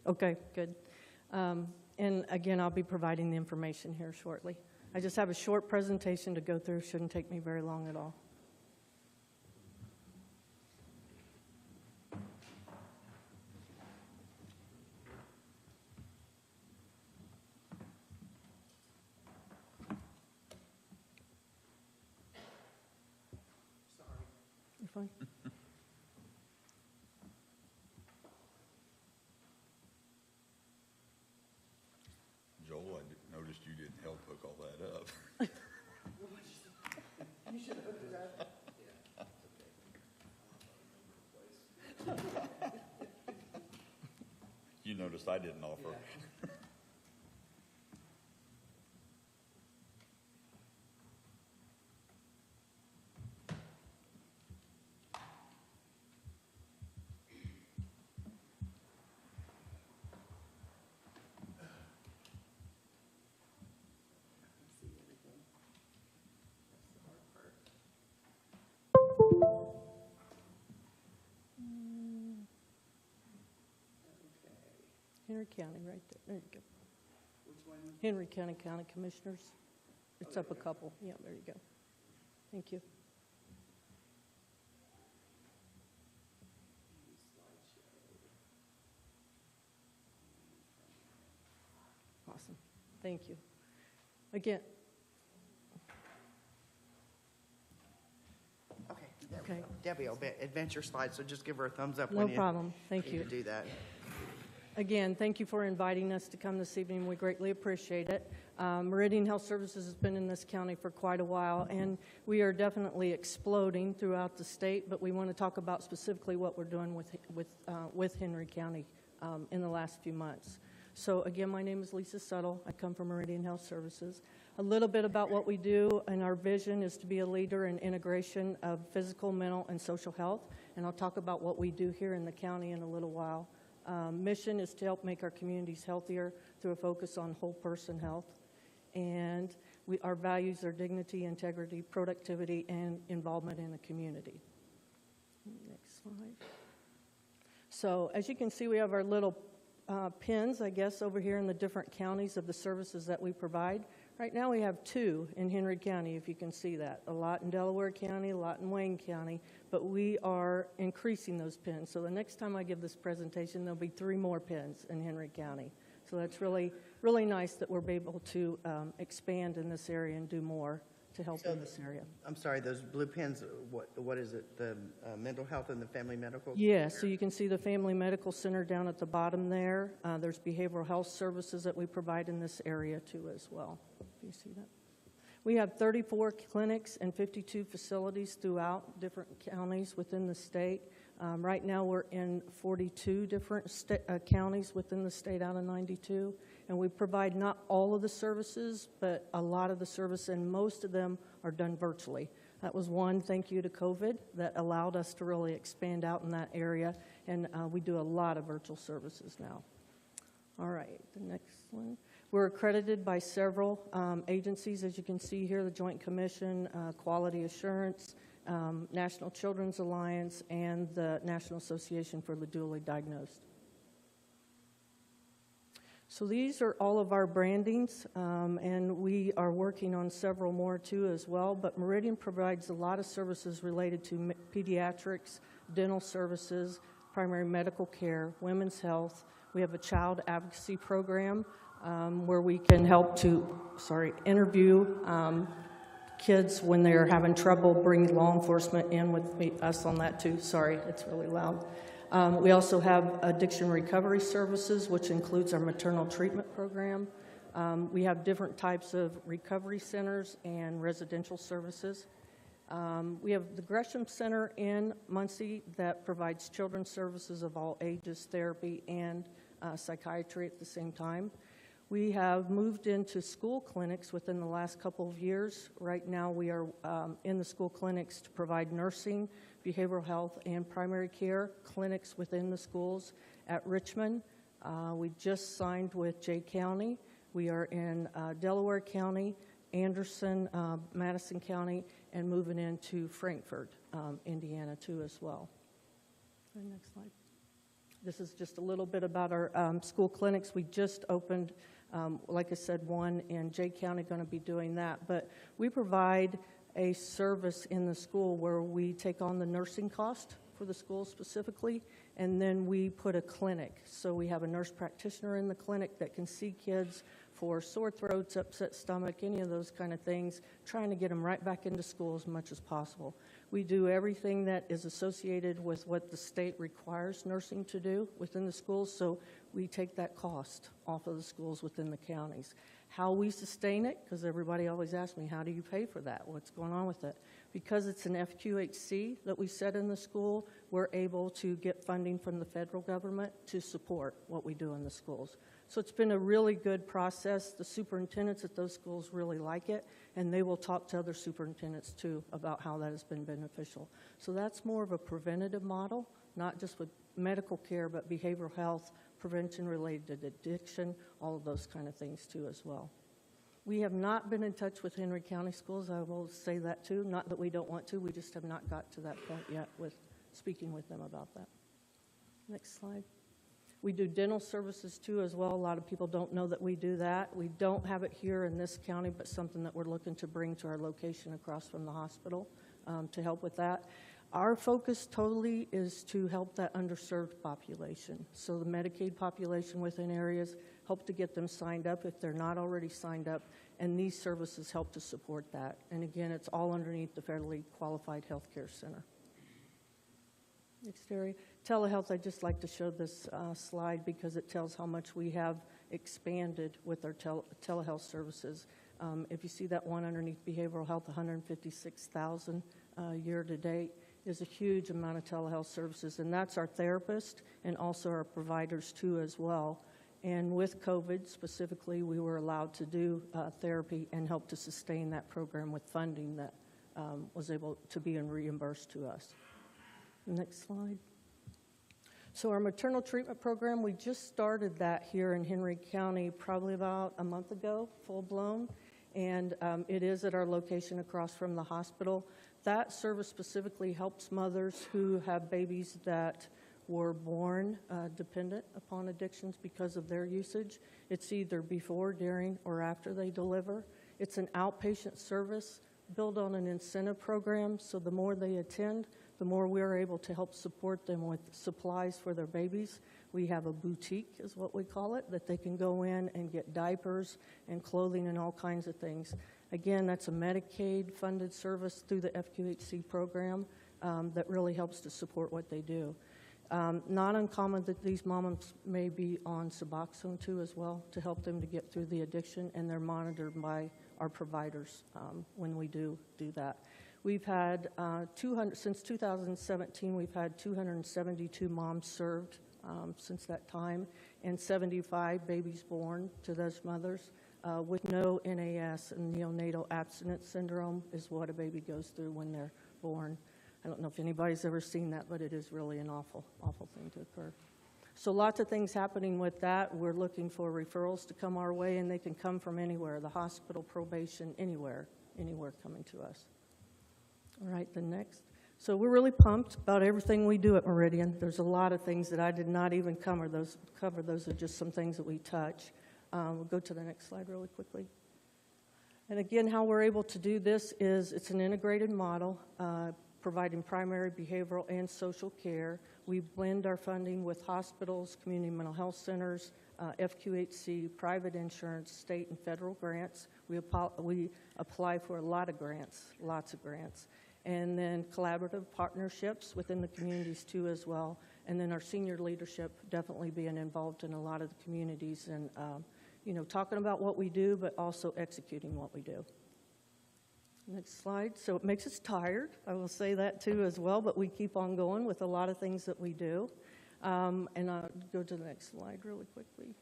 Okay, good. And again, I'll be providing the information here shortly. I just have a short presentation to go through. Shouldn't take me very long at all. You're fine. Joel, I noticed you didn't help hook all that up. You noticed I didn't offer. Henry County, right there. There you go. Which one? Henry County County Commissioners. It's up a couple. Yeah, there you go. Thank you. Awesome. Thank you. Again, Okay. okay, Debbie will advance your slide, so just give her a thumbs up no when you problem. Thank need you. to do that. Again, thank you for inviting us to come this evening. We greatly appreciate it. Meridian Health Services has been in this county for quite a while, and we are definitely exploding throughout the state, but we want to talk about specifically what we're doing with Henry County in the last few months. So again, my name is Lisa Suttle. I come from Meridian Health Services. A little bit about what we do, and our vision is to be a leader in integration of physical, mental, and social health, and I'll talk about what we do here in the county in a little while. Mission is to help make our communities healthier through a focus on whole person health. And our values are dignity, integrity, productivity, and involvement in the community. Next slide. So as you can see, we have our little pins, I guess, over here in the different counties of the services that we provide. Right now we have 2 in Henry County, if you can see that. A lot in Delaware County, a lot in Wayne County, but we are increasing those pins. So the next time I give this presentation, there'll be 3 more pins in Henry County. So that's really, really nice that we're able to expand in this area and do more to help in this area. I'm sorry, those blue pins, what is it? The mental health and the family medical? Yeah, so you can see the Family Medical Center down at the bottom there. There's behavioral health services that we provide in this area too as well. Do you see that? We have 34 clinics and 52 facilities throughout different counties within the state. Right now we're in 42 different counties within the state out of 92. And we provide not all of the services, but a lot of the service, and most of them are done virtually. That was one thank you to COVID that allowed us to really expand out in that area, and we do a lot of virtual services now. All right, the next one. We're accredited by several agencies, as you can see here, the Joint Commission, Quality Assurance, National Children's Alliance, and the National Association for the Dually Diagnosed. So these are all of our brandings, and we are working on several more too as well, but Meridian provides a lot of services related to pediatrics, dental services, primary medical care, women's health. We have a child advocacy program where we can help to, interview kids when they're having trouble, bring law enforcement in with us on that too. Sorry, it's really loud. We also have addiction recovery services, which includes our maternal treatment program. We have different types of recovery centers and residential services. We have the Gresham Center in Muncie that provides children's services of all ages, therapy, and psychiatry at the same time. We have moved into school clinics within the last couple of years. Right now we are in the school clinics to provide nursing, behavioral health, and primary care clinics within the schools. At Richmond, we just signed with Jay County. We are in Delaware County, Anderson, Madison County, and moving into Frankfort, Indiana too as well. Next slide. This is just a little bit about our school clinics. We just opened, like I said, one in Jay County, going to be doing that. But we provide a service in the school where we take on the nursing cost for the school specifically, and then we put a clinic. So we have a nurse practitioner in the clinic that can see kids for sore throats, upset stomach, any of those kind of things, trying to get them right back into school as much as possible. We do everything that is associated with what the state requires nursing to do within the schools, so we take that cost off of the schools within the counties. How we sustain it, because everybody always asks me, how do you pay for that? What's going on with it? Because it's an FQHC that we set in the school, we're able to get funding from the federal government to support what we do in the schools. So it's been a really good process. The superintendents at those schools really like it, and they will talk to other superintendents too about how that has been beneficial. So that's more of a preventative model, not just with medical care, but behavioral health, prevention related to addiction, all of those kind of things too as well. We have not been in touch with Henry County Schools, I will say that too. Not that we don't want to, we just have not got to that point yet with speaking with them about that. Next slide. We do dental services too as well. A lot of people don't know that we do that. We don't have it here in this county, but something that we're looking to bring to our location across from the hospital to help with that. Our focus totally is to help that underserved population. So the Medicaid population within areas, help to get them signed up if they're not already signed up, and these services help to support that. And again, it's all underneath the Federally Qualified Healthcare Center. Next area. Telehealth, I'd just like to show this slide because it tells how much we have expanded with our telehealth services. If you see that one underneath behavioral health, 156,000 year to date is a huge amount of telehealth services, and that's our therapists and also our providers too as well. And with COVID specifically, we were allowed to do therapy and help to sustain that program with funding that was able to be reimbursed to us. Next slide. So our maternal treatment program, we just started that here in Henry County probably about a month ago, full blown, and it is at our location across from the hospital. That service specifically helps mothers who have babies that were born dependent upon addictions because of their usage. It's either before, during, or after they deliver. It's an outpatient service built on an incentive program, so the more they attend, the more we're able to help support them with supplies for their babies. We have a boutique, is what we call it, that they can go in and get diapers and clothing and all kinds of things. Again, that's a Medicaid-funded service through the FQHC program that really helps to support what they do. Not uncommon that these moms may be on Suboxone too as well to help them to get through the addiction, and they're monitored by our providers when we do that. We've had since 2017, we've had 272 moms served since that time, and 75 babies born to those mothers with no NAS, and neonatal abstinence syndrome is what a baby goes through when they're born. I don't know if anybody's ever seen that, but it is really an awful, awful thing to occur. So lots of things happening with that. We're looking for referrals to come our way, and they can come from anywhere, the hospital, probation, anywhere coming to us. All right, the next. So we're really pumped about everything we do at Meridian. There's a lot of things that I did not even cover. Those are just some things that we touch. We'll go to the next slide really quickly. And again, how we're able to do this is it's an integrated model, providing primary, behavioral, and social care. We blend our funding with hospitals, community mental health centers, FQHC, private insurance, state and federal grants. We apply for a lot of grants, lots of grants. And then collaborative partnerships within the communities too as well. And then our senior leadership definitely being involved in a lot of the communities and, talking about what we do, but also executing what we do. Next slide. So it makes us tired. I will say that too as well, but we keep on going with a lot of things that we do. And I'll go to the next slide really quickly.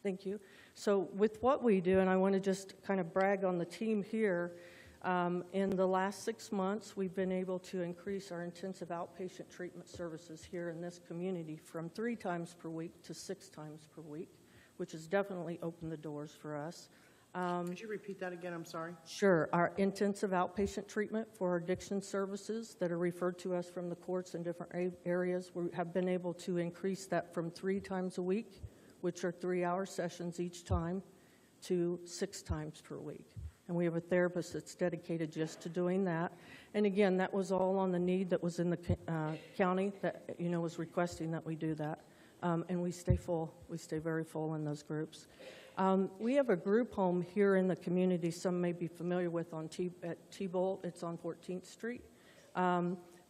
Thank you. So with what we do, and I want to just kind of brag on the team here, in the last 6 months, we've been able to increase our intensive outpatient treatment services here in this community from 3 times per week to 6 times per week, which has definitely opened the doors for us. Could you repeat that again? I'm sorry. Sure. Our intensive outpatient treatment for addiction services that are referred to us from the courts in different areas, we have been able to increase that from 3 times a week, which are 3-hour sessions each time, to 6 times per week. And we have a therapist that's dedicated just to doing that. And again, that was all on the need that was in the county that, was requesting that we do that. And we stay full. We stay very full in those groups. We have a group home here in the community some may be familiar with at T-Bolt. It's on 14th Street.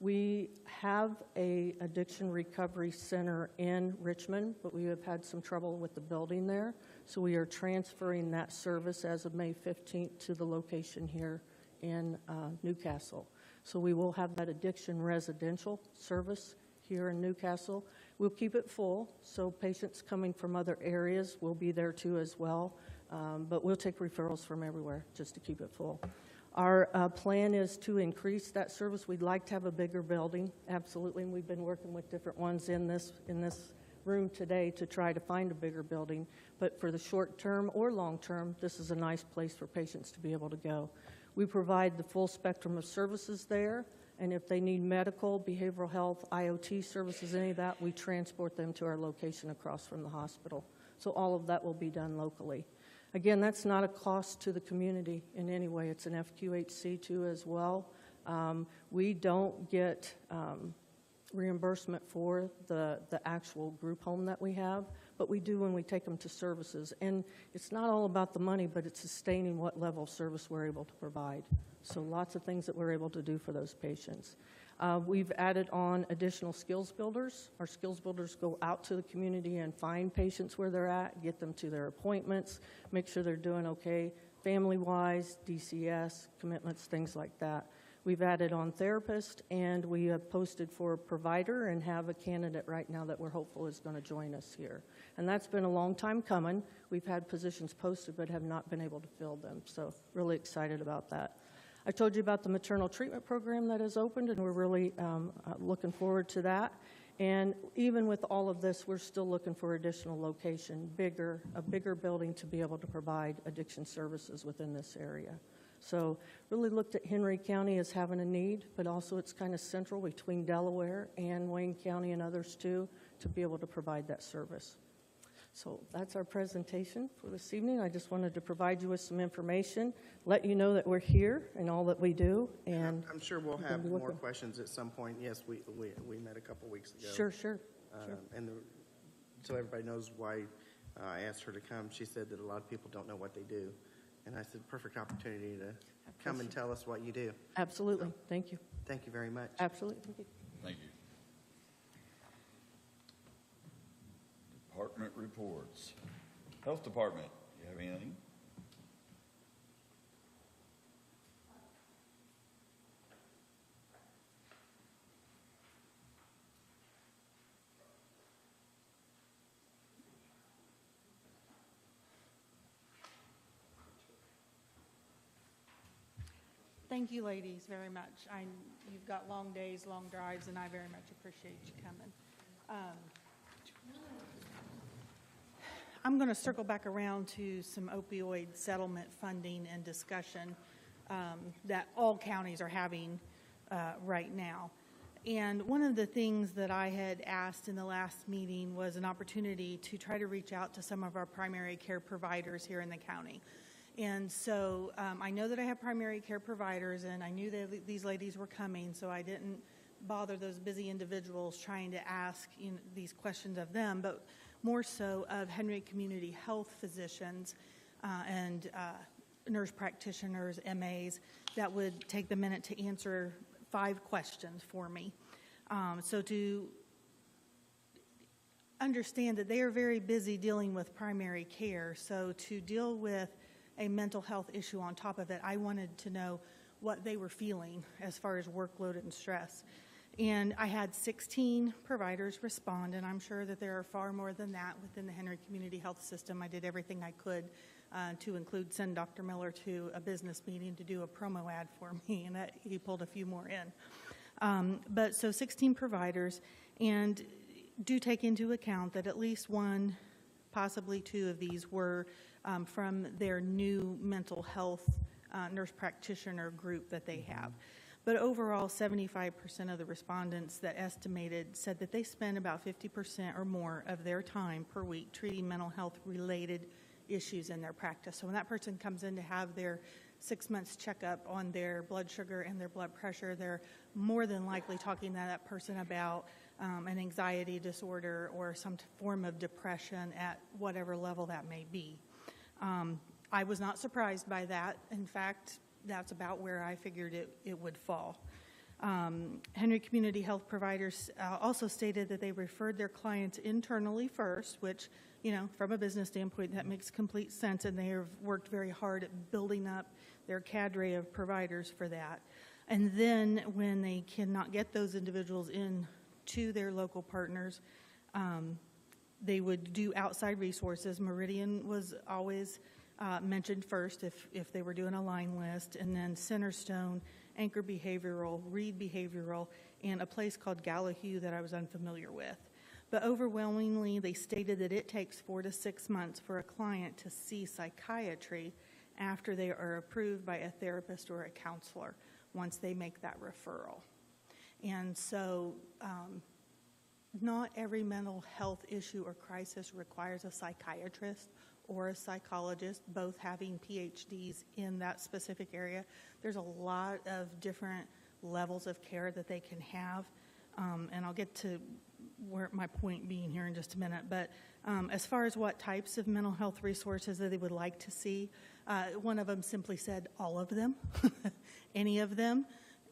We have a addiction recovery center in Richmond, but we have had some trouble with the building there. So we are transferring that service as of May 15th to the location here in Newcastle. So we will have that addiction residential service here in Newcastle. We'll keep it full, so patients coming from other areas will be there too as well, but we'll take referrals from everywhere just to keep it full. Our plan is to increase that service. We'd like to have a bigger building, absolutely, and we've been working with different ones in this room today to try to find a bigger building, but for the short term or long term, this is a nice place for patients to be able to go. We provide the full spectrum of services there. And if they need medical, behavioral health, IoT services, any of that, we transport them to our location across from the hospital. So all of that will be done locally. Again, that's not a cost to the community in any way. It's an FQHC2 as well. We don't get reimbursement for the actual group home that we have, but we do when we take them to services. And it's not all about the money, but it's sustaining what level of service we're able to provide. So lots of things that we're able to do for those patients. We've added on additional skills builders. Our skills builders go out to the community and find patients where they're at, get them to their appointments, make sure they're doing okay, family-wise, DCS, commitments, things like that. We've added on therapists, and we have posted for a provider and have a candidate right now that we're hopeful is going to join us here. And that's been a long time coming. We've had positions posted but have not been able to fill them, so really excited about that. I told you about the maternal treatment program that has opened, and we're really looking forward to that. And even with all of this, we're still looking for additional location, a bigger building to be able to provide addiction services within this area. So really looked at Henry County as having a need, but also it's kind of central between Delaware and Wayne County and others too, to be able to provide that service. So that's our presentation for this evening. I just wanted to provide you with some information, let you know that we're here and all that we do. And I'm sure we'll have more questions at some point. Yes, we met a couple weeks ago. Sure. And so everybody knows why I asked her to come. She said that a lot of people don't know what they do. And I said, perfect opportunity to come and tell us what you do. Absolutely. So, thank you. Thank you very much. Absolutely. Thank you. Thank you. Department reports. Health Department, you have anything? Thank you, ladies, very much. You've got long days, long drives, and I very much appreciate you coming. I'm going to circle back around to some opioid settlement funding and discussion that all counties are having right now. And one of the things that I had asked in the last meeting was an opportunity to try to reach out to some of our primary care providers here in the county. And so I know that I have primary care providers, and I knew that these ladies were coming, so I didn't bother those busy individuals trying to ask these questions of them, but more so of Henry Community Health physicians and nurse practitioners, MAs, that would take the minute to answer 5 questions for me. So to understand that they are very busy dealing with primary care, so to deal with a mental health issue on top of it, I wanted to know what they were feeling as far as workload and stress. And I had 16 providers respond, and I'm sure that there are far more than that within the Henry Community Health System. I did everything I could to include send Dr. Miller to a business meeting to do a promo ad for me, and he pulled a few more in. But so 16 providers, and do take into account that at least one possibly 2 of these were from their new mental health nurse practitioner group that they have. But overall, 75% of the respondents that estimated said that they spend about 50% or more of their time per week treating mental health related issues in their practice. So when that person comes in to have their 6 months checkup on their blood sugar and their blood pressure, they're more than likely talking to that person about an anxiety disorder or some form of depression at whatever level that may be. I was not surprised by that. In fact, that's about where I figured it would fall. Henry Community Health Providers also stated that they referred their clients internally first, which, you know, from a business standpoint, that makes complete sense, and they have worked very hard at building up their cadre of providers for that. And then when they cannot get those individuals in to their local partners, they would do outside resources. Meridian was always mentioned first if they were doing a line list, and then Centerstone, Anchor Behavioral, Reed Behavioral, and a place called Gallahue that I was unfamiliar with. But overwhelmingly, they stated that it takes 4 to 6 months for a client to see psychiatry after they are approved by a therapist or a counselor once they make that referral. And so not every mental health issue or crisis requires a psychiatrist or a psychologist, both having PhDs in that specific area. There's a lot of different levels of care that they can have, and I'll get to where my point being here in just a minute. But as far as what types of mental health resources that they would like to see, one of them simply said all of them, any of them.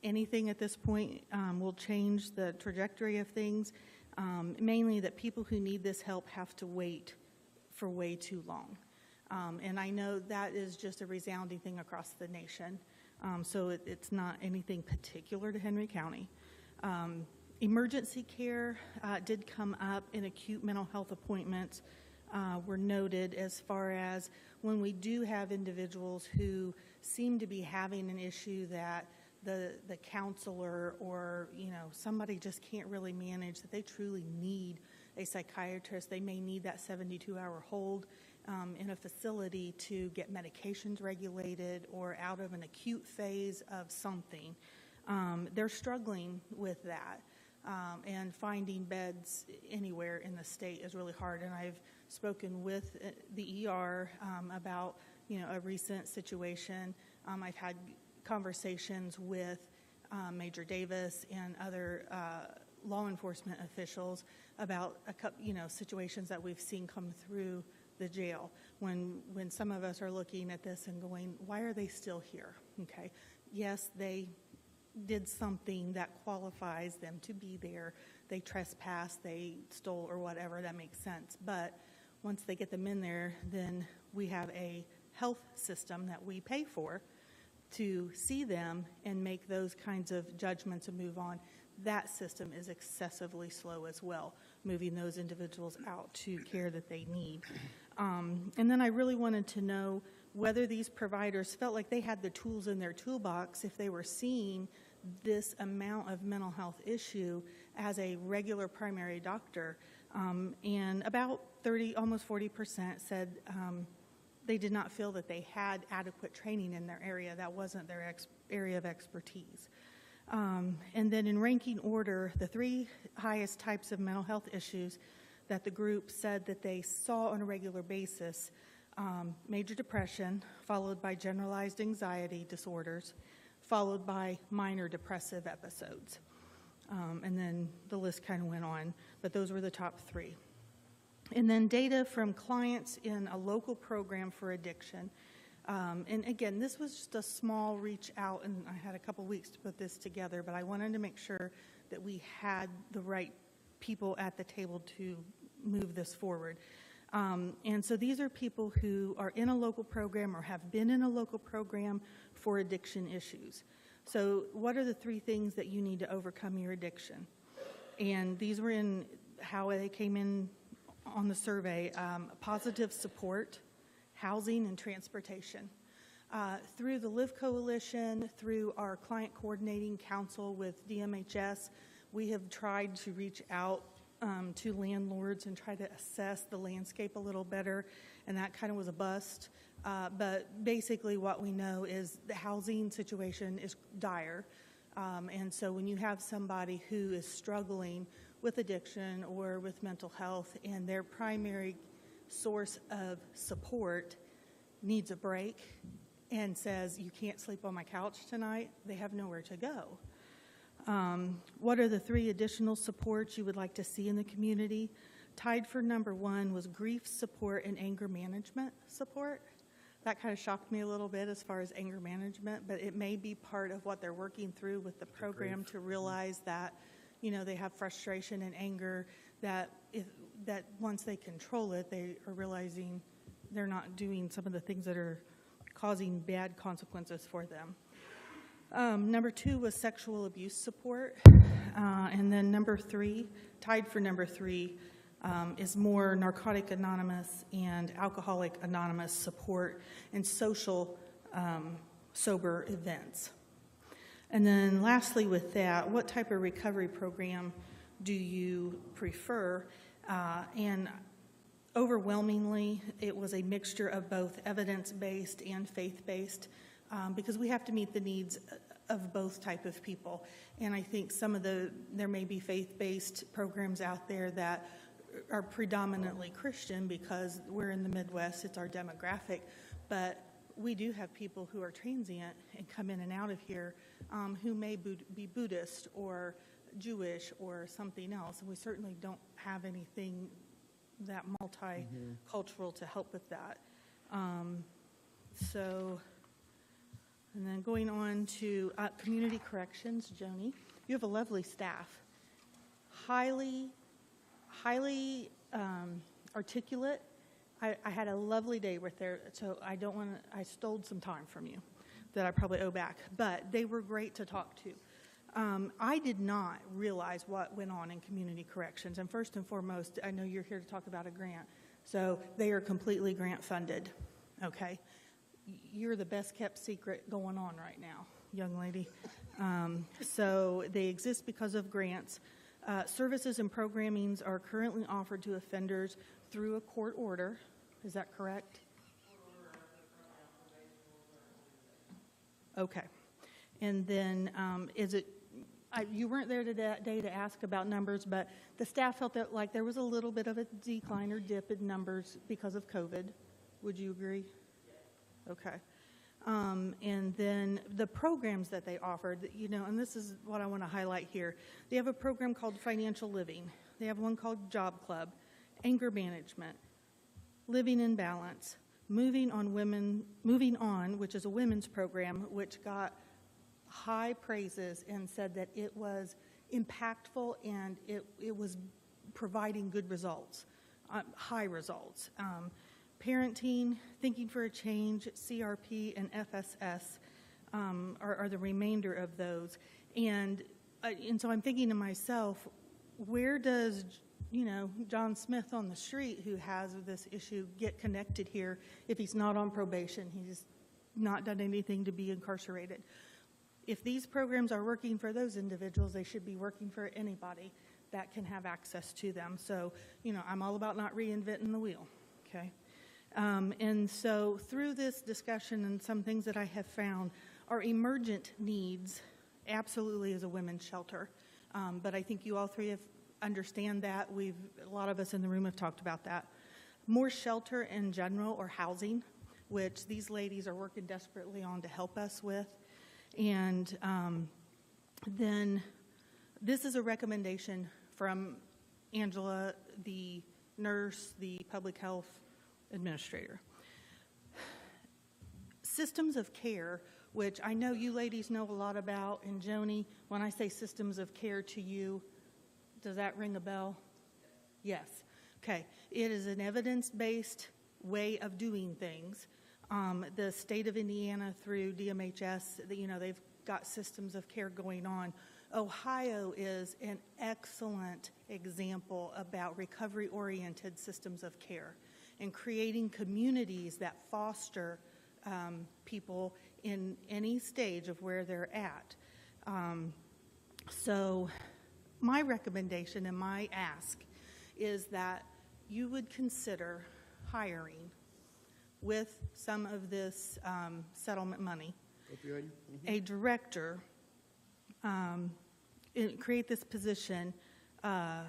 Anything at this point will change the trajectory of things, mainly that people who need this help have to wait for way too long. And I know that is just a resounding thing across the nation, so it's not anything particular to Henry County. Emergency care did come up in acute mental health appointments, were noted as far as when we do have individuals who seem to be having an issue that the counselor or, you know, somebody just can't really manage, that they truly need a psychiatrist. They may need that 72-hour hold in a facility to get medications regulated or out of an acute phase of something. They're struggling with that, and finding beds anywhere in the state is really hard. And I've spoken with the ER about, you know, a recent situation. I've had conversations with Major Davis and other law enforcement officials about situations that we've seen come through the jail when some of us are looking at this and going, why are they still here? Okay, yes, they did something that qualifies them to be there. They trespassed, they stole, or whatever. That makes sense. But once they get them in there, then we have a health system that we pay for to see them and make those kinds of judgments and move on. That system is excessively slow as well, moving those individuals out to care that they need. And then I really wanted to know whether these providers felt like they had the tools in their toolbox if they were seeing this amount of mental health issue as a regular primary doctor. And about 30, almost 40% said they did not feel that they had adequate training in their area. That wasn't their area of expertise. And then in ranking order, the 3 highest types of mental health issues that the group said that they saw on a regular basis, major depression, followed by generalized anxiety disorders, followed by minor depressive episodes. And then the list kind of went on, but those were the top 3. And then data from clients in a local program for addiction. And again, this was just a small reach out, and I had a couple weeks to put this together, but I wanted to make sure that we had the right people at the table to move this forward. And so these are people who are in a local program or have been in a local program for addiction issues. So what are the 3 things that you need to overcome your addiction? And these were in how they came in on the survey: positive support, housing, and transportation. Through the Live Coalition, through our client coordinating council with DMHS, we have tried to reach out to landlords and try to assess the landscape a little better, and that kind of was a bust. But basically what we know is the housing situation is dire. And so when you have somebody who is struggling with addiction or with mental health and their primary source of support needs a break and says, you can't sleep on my couch tonight, they have nowhere to go. What are the 3 additional supports you would like to see in the community? Tied for number 1 was grief support and anger management support. That kind of shocked me a little bit as far as anger management, but it may be part of what they're working through with the program to realize that, you know, they have frustration and anger, that once they control it, they are realizing they're not doing some of the things that are causing bad consequences for them. Number 2 was sexual abuse support. And then number 3, tied for number 3, is more Narcotic Anonymous and Alcoholic Anonymous support and social sober events. And then lastly with that, what type of recovery program do you prefer? And overwhelmingly, it was a mixture of both evidence-based and faith-based, because we have to meet the needs of both type of people. And I think there may be faith-based programs out there that are predominantly Christian because we're in the Midwest, it's our demographic, but we do have people who are transient and come in and out of here who may be Buddhist or Jewish or something else, and we certainly don't have anything that multicultural to help with that. And then going on to community corrections, Joni, you have a lovely staff, highly articulate. I had a lovely day with there, so I stole some time from you that I probably owe back, but they were great to talk to. I did not realize what went on in community corrections, and first and foremost, I know you're here to talk about a grant, so they are completely grant funded, okay? You're the best kept secret going on right now, young lady. So they exist because of grants. Services and programmings are currently offered to offenders through a court order. Is that correct? Okay. And then you weren't there today to ask about numbers, but the staff felt that like there was a little bit of a decline or dip in numbers because of COVID. Would you agree? Okay. And then the programs that they offered, you know, and this is what I want to highlight here. They have a program called Financial Living. They have one called Job Club, Anger Management, Living in Balance, Moving On, which is a women's program, which got high praises and said that it was impactful and it was providing good results, high results. Parenting, Thinking for a Change, CRP, and FSS are the remainder of those. And so I'm thinking to myself, where does, you know, John Smith on the street who has this issue get connected here if he's not on probation? He's not done anything to be incarcerated. If these programs are working for those individuals, they should be working for anybody that can have access to them. So, you know, I'm all about not reinventing the wheel, okay? And so through this discussion and some things that I have found, our emergent needs absolutely is a women's shelter. But I think you all three understand that. A lot of us in the room have talked about that. More shelter in general or housing, which these ladies are working desperately on to help us with. And then this is a recommendation from Angela, the nurse, the public health administrator. Systems of care, which I know you ladies know a lot about, and Joni, when I say systems of care to you, does that ring a bell? Yes. Okay. It is an evidence-based way of doing things. The state of Indiana through DMHS, you know, they've got systems of care going on. Ohio is an excellent example about recovery-oriented systems of care and creating communities that foster people in any stage of where they're at. So my recommendation and my ask is that you would consider hiring with some of this settlement money, Opioid? a director, create this position, a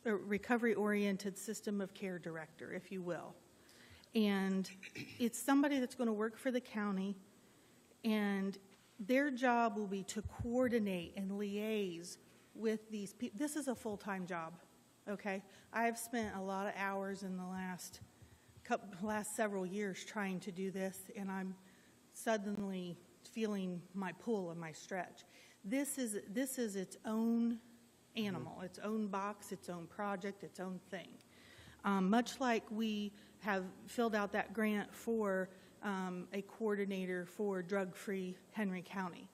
recovery-oriented system of care director, if you will. And it's somebody that's going to work for the county, and their job will be to coordinate and liaise with these people. This is a full-time job, okay? I've spent a lot of hours in the last several years trying to do this, and I'm suddenly feeling my pull and my stretch. This is its own animal, its own box, its own project, its own thing. Much like we have filled out that grant for a coordinator for drug-free Henry County.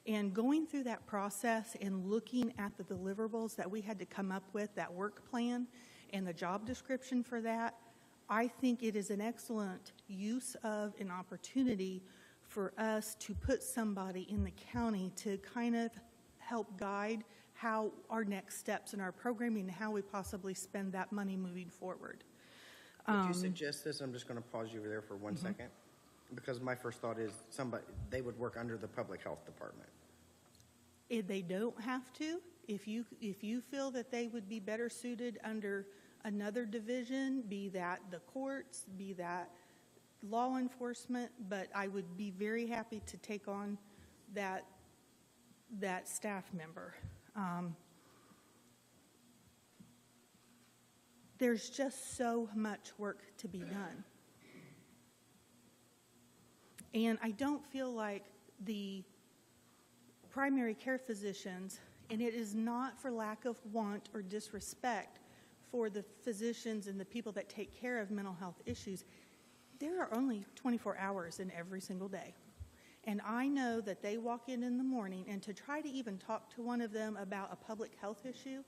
And going through that process and looking at the deliverables that we had to come up with, that work plan and the job description for that, I think it is an excellent use of an opportunity for us to put somebody in the county to kind of help guide how our next steps in our programming and how we possibly spend that money moving forward. Would you suggest this? I'm just going to pause you there for 1 second. Because my first thought is they would work under the public health department. If they don't have to, if you feel that they would be better suited under another division, be that the courts, be that law enforcement, but I would be very happy to take on that staff member. There's just so much work to be done. And I don't feel like the primary care physicians, and it is not for lack of want or disrespect for the physicians and the people that take care of mental health issues, there are only 24 hours in every single day. And I know that they walk in the morning, and to try to even talk to one of them about a public health issue,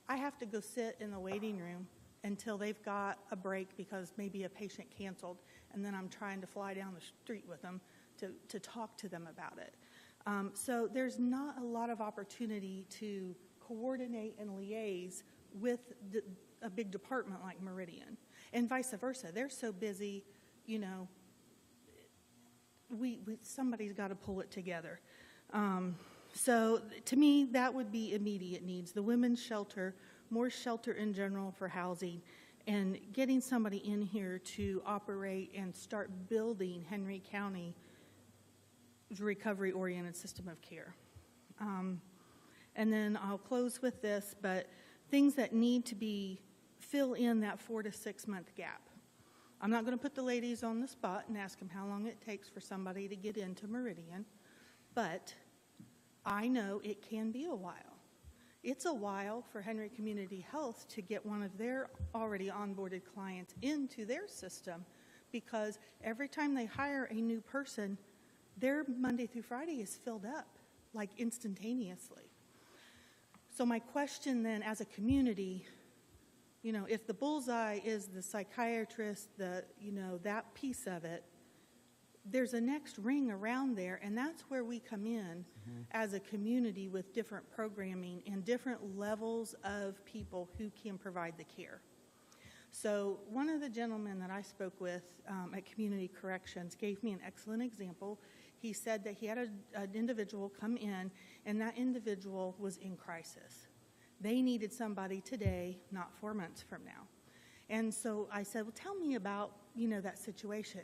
I have to go sit in the waiting room until they've got a break because maybe a patient canceled, and then I'm trying to fly down the street with them to talk to them about it. So there's not a lot of opportunity to coordinate and liaise with a big department like Meridian, and vice versa. They're so busy, you know, somebody's got to pull it together. So to me, that would be immediate needs. The women's shelter, more shelter in general for housing, and getting somebody in here to operate and start building Henry County's recovery-oriented system of care. And then I'll close with this, but things that need to fill in that 4 to 6 month gap. I'm not going to put the ladies on the spot and ask them how long it takes for somebody to get into Meridian, but I know it can be a while. It's a while for Henry Community Health to get one of their already onboarded clients into their system, because every time they hire a new person, their Monday through Friday is filled up, like instantaneously. So my question then, as a community, you know, if the bullseye is the psychiatrist, that piece of it, there's a next ring around there, and that's where we come in as a community with different programming and different levels of people who can provide the care. So one of the gentlemen that I spoke with at Community Corrections gave me an excellent example. He said that he had an individual come in, and that individual was in crisis. They needed somebody today, not 4 months from now. And so I said, well, tell me about, that situation.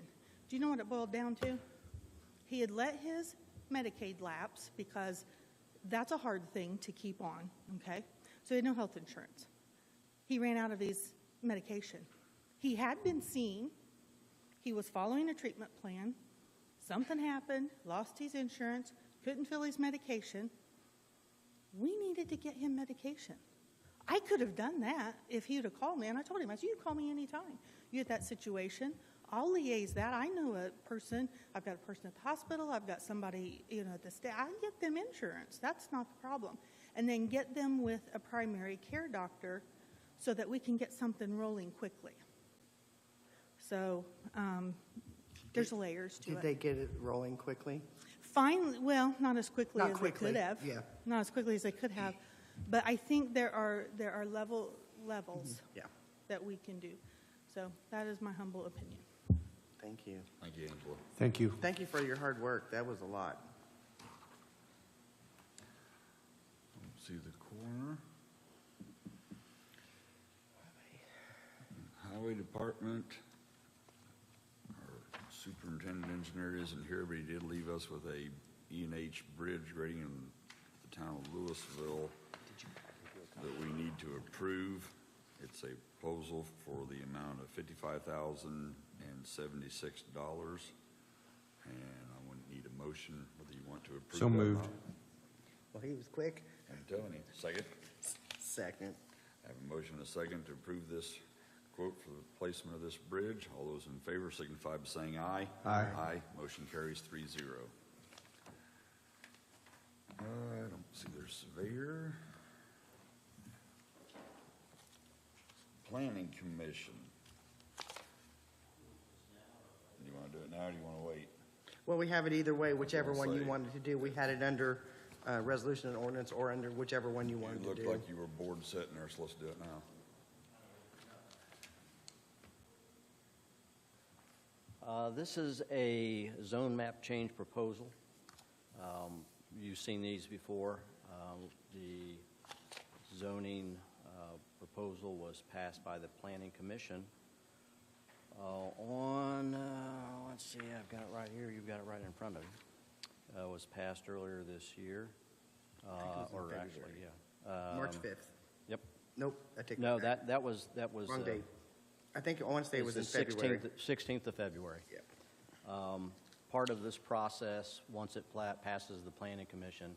Do you know what it boiled down to? He had let his Medicaid lapse because that's a hard thing to keep on, okay? So he had no health insurance. He ran out of his medication. He had been seen. He was following a treatment plan. Something happened, lost his insurance, couldn't fill his medication. We needed to get him medication. I could have done that if he would have called me, and I told him, I said, you can call me anytime. You get that situation, I'll liaise that. I know a person, I've got a person at the hospital, I've got somebody, at the state. I can get them insurance. That's not the problem. And then get them with a primary care doctor so that we can get something rolling quickly. So there's layers to it. Did they get it rolling quickly? Finally, well, not as quickly Not as quickly, they could have. yeah. Not as quickly as they could have. But I think there are levels Yeah, that we can do. So that is my humble opinion. thank you. Thank you, Angela. Thank you. Thank you for your hard work. That was a lot. See the corner. Highway Department, our superintendent engineer isn't here, but he did leave us with a E&H bridge grading in the town of Louisville that we need to approve. It's a proposal for the amount of $55,076. And I would need a motion whether you want to approve. So that or moved. not. Well, he was quick. I'm telling you. Second? Second. I have a motion and a second to approve this quote for the placement of this bridge. All those in favor signify by saying aye. Aye. Aye. Motion carries 3-0. I don't see their surveyor. Planning Commission. Do you want to do it now or do you want to wait? Well, we have it either way, whichever I'll one you say- wanted to do. We had it under resolution and ordinance or under whichever one you wanted You to looked do. like you were bored sitting there, so let's do it now. This is a zone map change proposal. You've seen these before. The zoning proposal was passed by the Planning Commission let's see, I've got it right here, you've got it right in front of you. It was passed earlier this year, was in or February. actually, yeah. March 5th. Yep. Nope, I take No, that back. that was. Wrong date. I think, I want to say it was in February. 16th of February. Yep. Part of this process, once it passes the Planning Commission,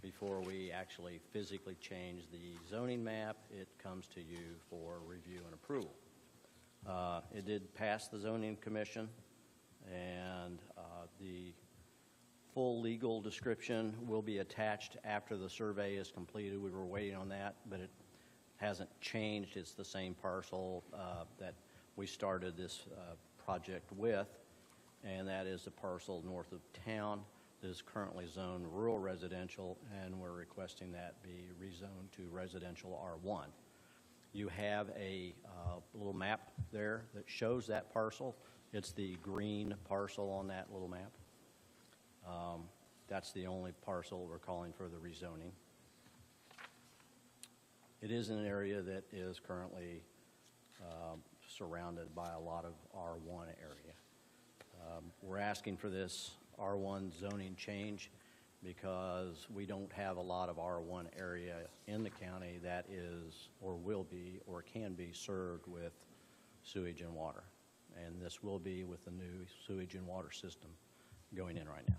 before we actually physically change the zoning map, it comes to you for review and approval. It did pass the zoning commission, and the full legal description will be attached after the survey is completed. We were waiting on that, but it hasn't changed. It's the same parcel that we started this project with, and that is the parcel north of town that is currently zoned rural residential, and we're requesting that be rezoned to residential R1. You have a little map there that shows that parcel. It's the green parcel on that little map. That's the only parcel we're calling for the rezoning. It is an area that is currently surrounded by a lot of R1 area. We're asking for this R1 zoning change because we don't have a lot of R1 area in the county that is or will be or can be served with sewage and water. And this will be with the new sewage and water system going in right now.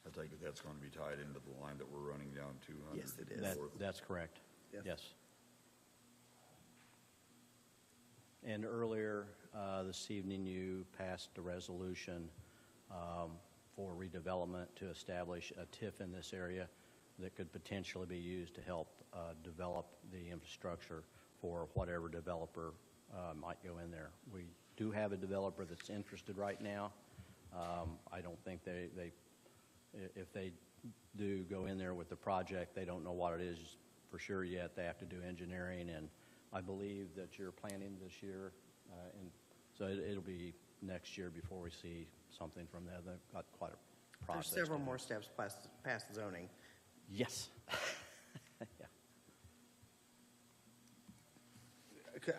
I take it that's going to be tied into the line that we're running down 200. Yes, it is. That's correct. Yes. Yes. And earlier this evening, you passed a resolution for redevelopment to establish a TIF in this area that could potentially be used to help develop the infrastructure for whatever developer might go in there. We do have a developer that's interested right now. I don't think if they do go in there with the project, they don't know what it is for sure yet. They have to do engineering, and I believe that you're planning this year, and so it'll be next year before we see something from them. They've got quite a process. There's several to do. more steps past zoning. Yes. Yeah.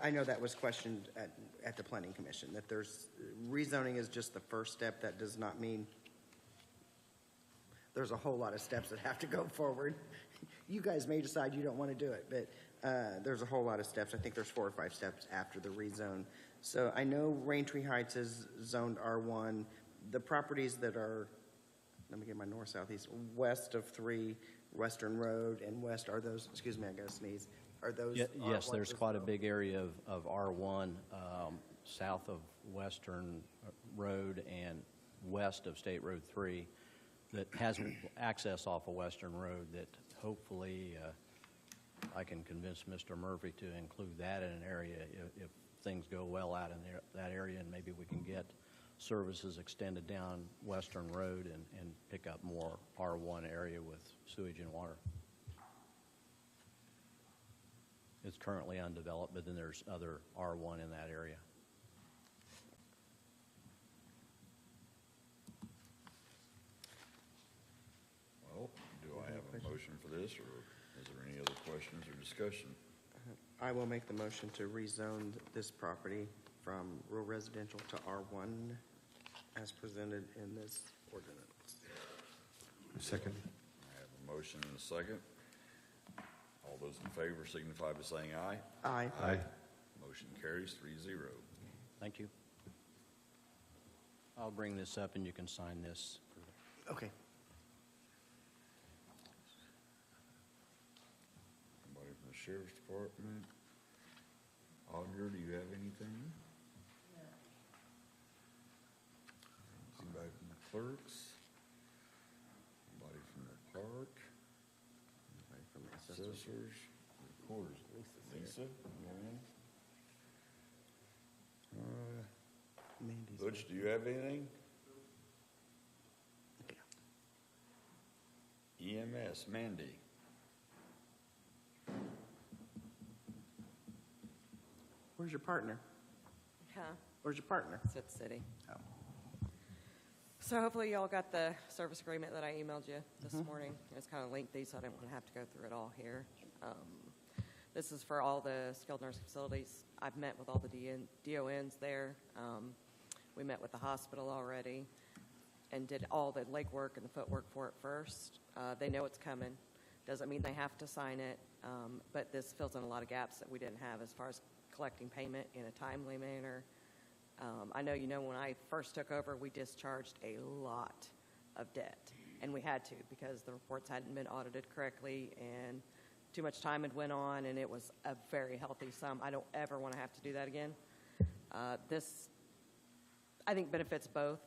I know that was questioned at the Planning Commission, that there's, rezoning is just the first step. That does not mean there's a whole lot of steps that have to go forward. You guys may decide you don't want to do it, but there's a whole lot of steps. I think there's 4 or 5 steps after the rezone. So I know Raintree Heights is zoned R1. The properties that are, let me get my north, south, east, west of 3 Western Road and west, are those, excuse me, I gotta sneeze, are those Yes, R1s there's as quite a well? big area of R1 south of Western Road and west of State Road 3 that has access off of Western Road that hopefully I can convince Mr. Murphy to include that in an area if things go well out in that area, and maybe we can get services extended down Western Road and pick up more R1 area with sewage and water. It's currently undeveloped, but then there's other R1 in that area. Well, do I have a motion for this, or is there any other questions or discussion? I will make the motion to rezone this property from rural residential to R1 as presented in this ordinance. Second. I have a motion and a second. All those in favor signify by saying aye. Aye. Aye. Motion carries 3-0. Thank you. I'll bring this up and you can sign this. Okay. Somebody from the sheriff's department? Auditor, do you have anything? Anybody from the clerks? Anybody from the clerk? Anybody from the assessors? Assessors? Recorders? Lisa, you have any? Mandy's Butch, do you have anything? Okay. EMS, Mandy. Where's your partner? Huh? Where's your partner? Sid City. Oh. So hopefully y'all got the service agreement that I emailed you this morning. It's kind of lengthy, so I didn't want to have to go through it all here. This is for all the skilled nursing facilities. I've met with all the DONs there. We met with the hospital already and did all the legwork and the footwork for it first. They know it's coming. Doesn't mean they have to sign it, but this fills in a lot of gaps that we didn't have as far as collecting payment in a timely manner. I know when I first took over, we discharged a lot of debt, and we had to because the reports hadn't been audited correctly, and too much time had went on, and it was a very healthy sum. I don't ever want to have to do that again. This, I think, benefits both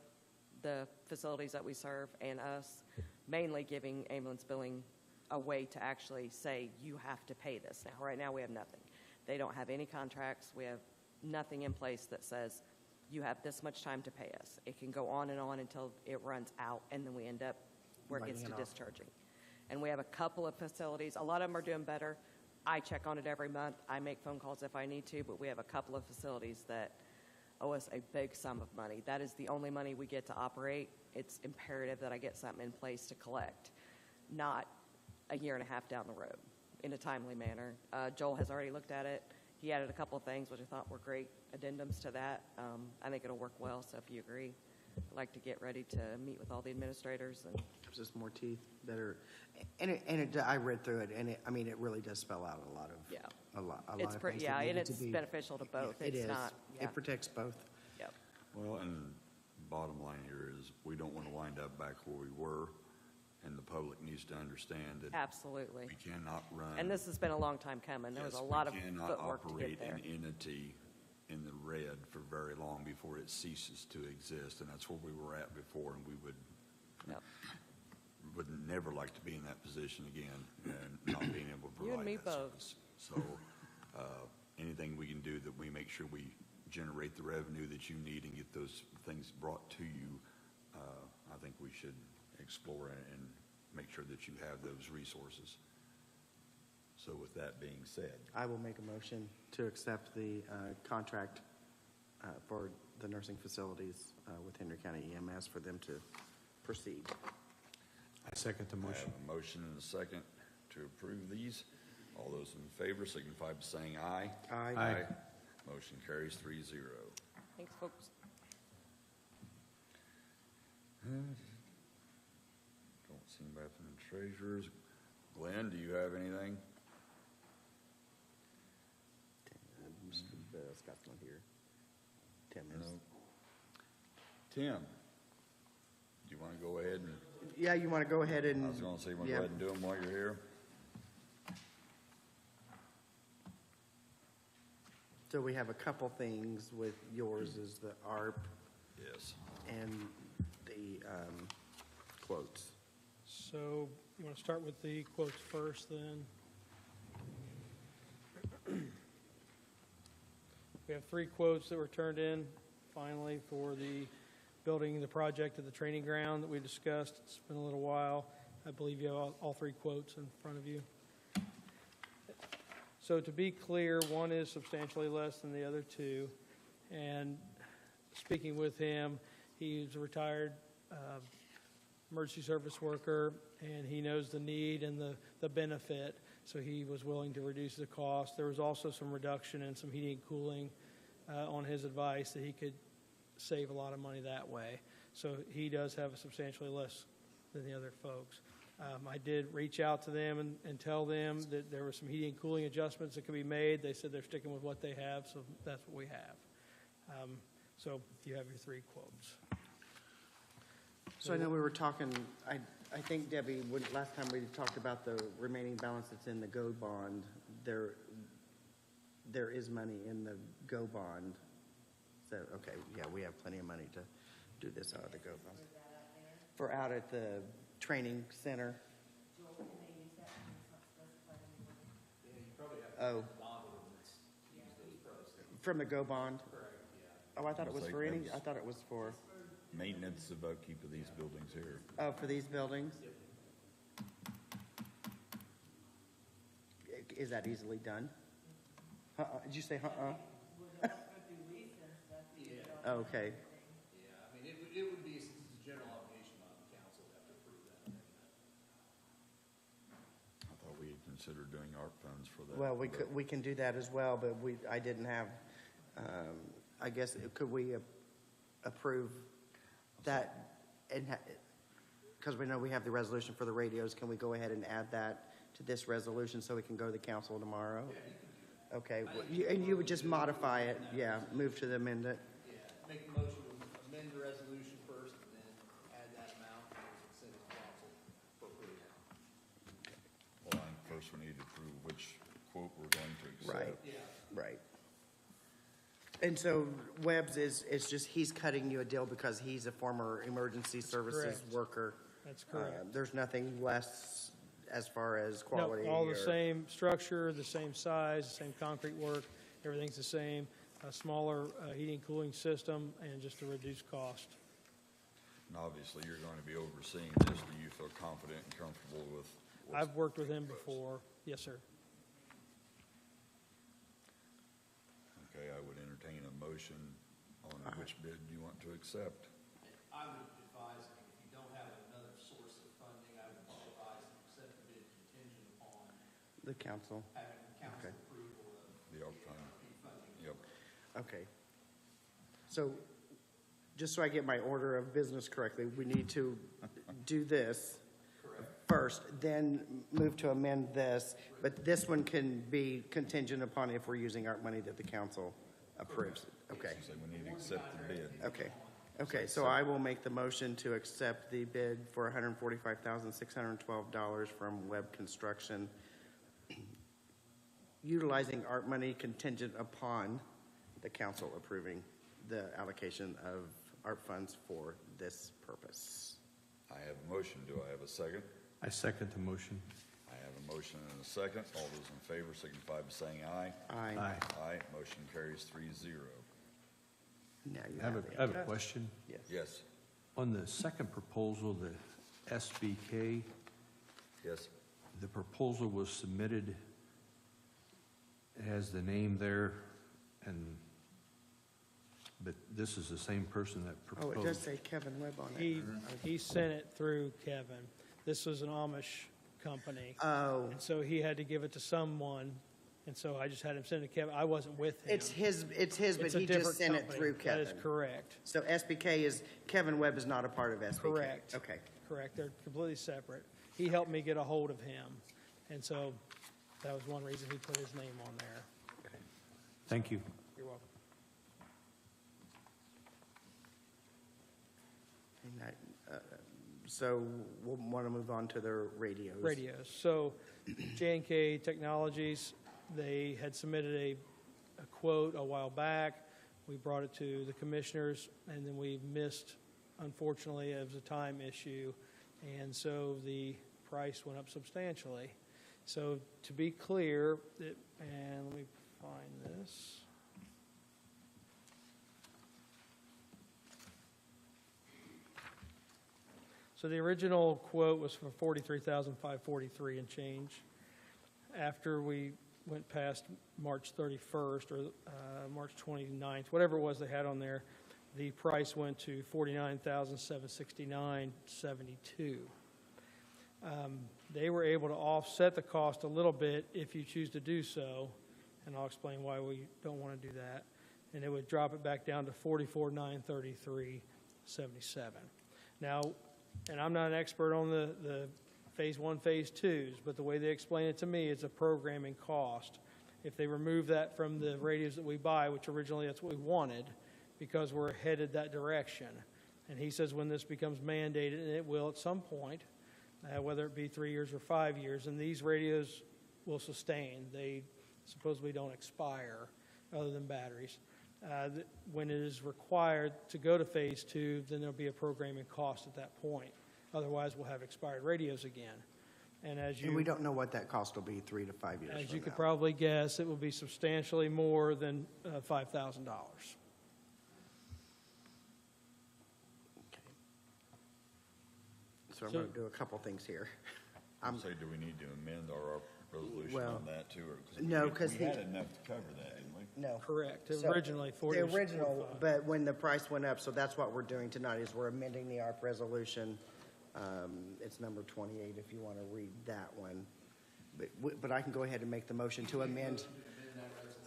the facilities that we serve and us, mainly giving ambulance billing a way to actually say, you have to pay this now. Right now, we have nothing. They don't have any contracts. We have nothing in place that says, you have this much time to pay us. It can go on and on until it runs out, and then we end up where it gets to discharging. And we have a couple of facilities. A lot of them are doing better. I check on it every month. I make phone calls if I need to, but we have a couple of facilities that owe us a big sum of money. That is the only money we get to operate. It's imperative that I get something in place to collect, not a year and a half down the road, in a timely manner. Joel has already looked at it. He added a couple of things which I thought were great addendums to that. I think it'll work well, so if you agree, I'd like to get ready to meet with all the administrators. And Gives us more teeth, better, I read through it, and it really does spell out a lot of it's of pretty, things yeah, that and need it's to be- beneficial to both. It It's is. not, yeah. It protects both. Yep. Well, and bottom line here is, we don't want to wind up back where we were, and the public needs to understand that Absolutely. we cannot run. And this has been a long time coming. There was a lot of footwork to get there. We cannot operate an entity in the red for very long before it ceases to exist, and that's where we were at before, and we would never like to be in that position again and not being able to You and provide me that both. service. So anything we can do that we make sure we generate the revenue that you need and get those things brought to you, I think we should explore and make sure that you have those resources. So with that being said, I will make a motion to accept the contract for the nursing facilities with Henry County EMS for them to proceed. I second the I motion. have a motion and a second to approve these. All those in favor signify by saying aye. Aye. Aye. Motion carries 3-0. Thanks, folks. Don't see anybody from the treasurers. Glenn, do you have anything? Scott's not here. Tim No. is. Tim, do you want to go ahead and, Yeah, you want to go ahead and. I was going to say, want to yeah. go ahead and do them while you're here? So we have a couple things with yours is the ARP Yes. and the quotes. So you want to start with the quotes first, then? We have 3 quotes that were turned in finally for the building the project at the training ground that we discussed. It's been a little while. I believe you have all three quotes in front of you. So to be clear, one is substantially less than the other two. And speaking with him, he's a retired emergency service worker, and he knows the need and the benefit, so he was willing to reduce the cost. There was also some reduction in some heating and cooling on his advice that he could save a lot of money that way. So he does have a substantially less than the other folks. I did reach out to them and tell them that there were some heating and cooling adjustments that could be made. They said they're sticking with what they have, so that's what we have. So you have your three quotes. So I know we were talking, I think, Debbie, last time we talked about the remaining balance that's in the GO bond, there is money in the GO bond. So, okay, yeah, we have plenty of money to do this out of the GO bond. For out at the training center. Oh. From the GO bond? Oh, I thought it was for any, I thought it was for. Maintenance of upkeep of these buildings here. Oh, for these buildings? Is that easily done? Did you say Okay. Yeah, I mean, it would be, since it's a general obligation on the council, to have to approve that. I thought we had considered doing ARP funds for that. Well, we can do that as well, but I didn't have, I guess, could we approve that? And because we know we have the resolution for the radios, can we go ahead and add that to this resolution so we can go to the council tomorrow? Yeah, you can do Okay, and you would just modify it, yeah, move to the amendment. Yeah, make the motion to amend the resolution first, and then add that amount, and send it to council for approval. Well, I think first we need to prove which quote we're going to accept. Right. Yeah. Right. And so Webb's is just, he's cutting you a deal because he's a former emergency services correct. worker. That's correct. There's nothing less as far as No, quality. all the or- same structure, the same size, the same concrete work, everything's the same. A smaller heating and cooling system and just a reduced cost. And obviously, you're going to be overseeing this. Do you feel confident and comfortable with? I've worked with him before. Yes, sir. Okay, I would entertain a motion on which bid you want to accept. I would advise, if you don't have another source of funding, I would advise to accept the bid contingent upon The council. having council Okay. approval of The ARP fund. funding. Yep. Okay. So, just so I get my order of business correctly, we need to do this first, then move to amend this, but this one can be contingent upon if we're using ARP money that the council approves. Okay, So we need to accept the bid. okay. Okay, so I will make the motion to accept the bid for $145,612 from Webb Construction, utilizing ARP money contingent upon the council approving the allocation of ARP funds for this purpose. I have a motion. Do I have a second? I second the motion. I have a motion and a second. All those in favor signify by saying aye. Aye. Aye. Motion carries 3-0. Now you I have have a the. question. Yes. Yes. On the second proposal, the SBK, Yes. the proposal was submitted, it has the name there, but this is the same person that Oh, proposed. it does say Kevin Webb on it. He sent it through Kevin. This was an Amish company. Oh, And so he had to give it to someone, and so I just had him send it to Kevin. I wasn't with him. it's his, but It's a he just different sent it company. through Kevin. That is correct. So SBK is, Kevin Webb is not a part of SBK? Correct. Okay. Correct. They're completely separate. He helped me get a hold of him, and so that was one reason he put his name on there. Thank you. You're welcome. And that, so we'll want to move on to the radios. Radios. So J&K Technologies, they had submitted a quote a while back. We brought it to the commissioners, and then we missed, unfortunately, it was a time issue, and so the price went up substantially. So to be clear, and let me find this. So the original quote was for $43,543 and change. After we went past March 31st or March 29th, whatever it was they had on there, the price went to $49,769.72. They were able to offset the cost a little bit if you choose to do so, and I'll explain why we don't want to do that. And it would drop it back down to $44,933.77. Now, and I'm not an expert on the Phase 1, Phase 2s, but the way they explain it to me, it's a programming cost. If they remove that from the radios that we buy, which originally that's what we wanted, because we're headed that direction. And he says when this becomes mandated, and it will at some point, whether it be 3 years or 5 years, and these radios will sustain. They supposedly don't expire other than batteries. When it is required to go to Phase 2, then there'll be a programming cost at that point. Otherwise, we'll have expired radios again. And And we don't know what that cost will be 3 to 5 years as from you could now. probably guess, it will be substantially more than $5,000. So I'm going to do a couple things here. Say, do we need to amend our resolution Well, on that too? Or- no, 'cause we he- had enough to cover that, didn't we? No. Correct. So, Originally, 40 The was original, 45. but when the price went up, so that's what we're doing tonight, is we're amending the ARP resolution. It's number 28, if you want to read that one. But I can go ahead and make the motion to amend.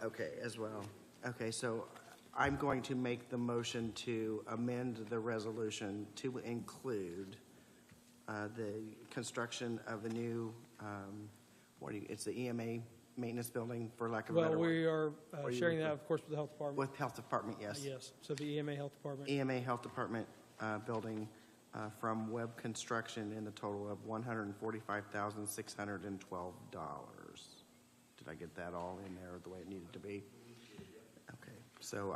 Okay, as well. Okay, so I'm going to make the motion to amend the resolution to include the construction of a new, it's the EMA maintenance building, for lack of a Well, better word. we are Or you sharing that, refer- of course, with the health department. With Health Department, yes. Yes, so the EMA Health Department. EMA Health Department building from Webb Construction in the total of $145,612. Did I get that all in there the way it needed to be? Okay, so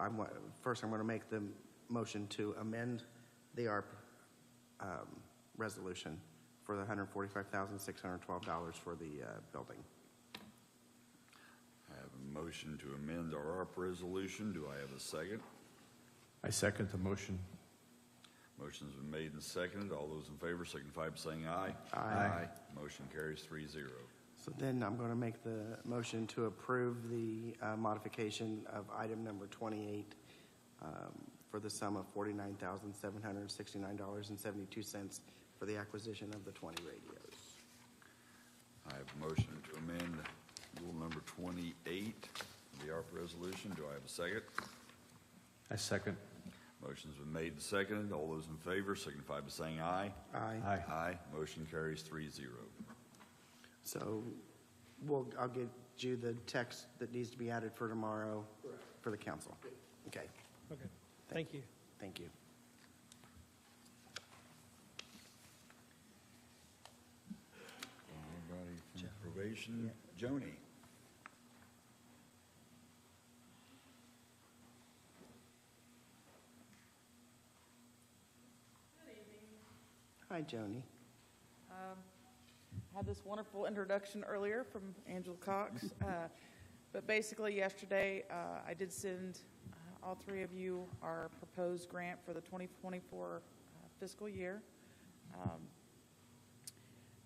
first I'm going to make the motion to amend the ARP resolution for the $145,612 for the building. I have a motion to amend our ARP resolution. Do I have a second? I second the motion. Motion's been made and seconded. All those in favor signify by saying aye. Aye. Motion carries 3-0. So then I'm going to make the motion to approve the modification of item number 28 for the sum of $49,769.72 for the acquisition of the 20 radios. I have a motion to amend rule number 28, the ARP resolution. Do I have a second? I second. Motion's been made and seconded. All those in favor signify by saying aye. Aye. Aye. Aye. Motion carries 3-0. So I'll get you the text that needs to be added for tomorrow for the council. Okay, Okay, thank you. thank you. Anybody from probation? Joni? Hi, Joni. Had this wonderful introduction earlier from Angela Cox. But basically, yesterday, I did send all three of you our proposed grant for the 2024 fiscal year.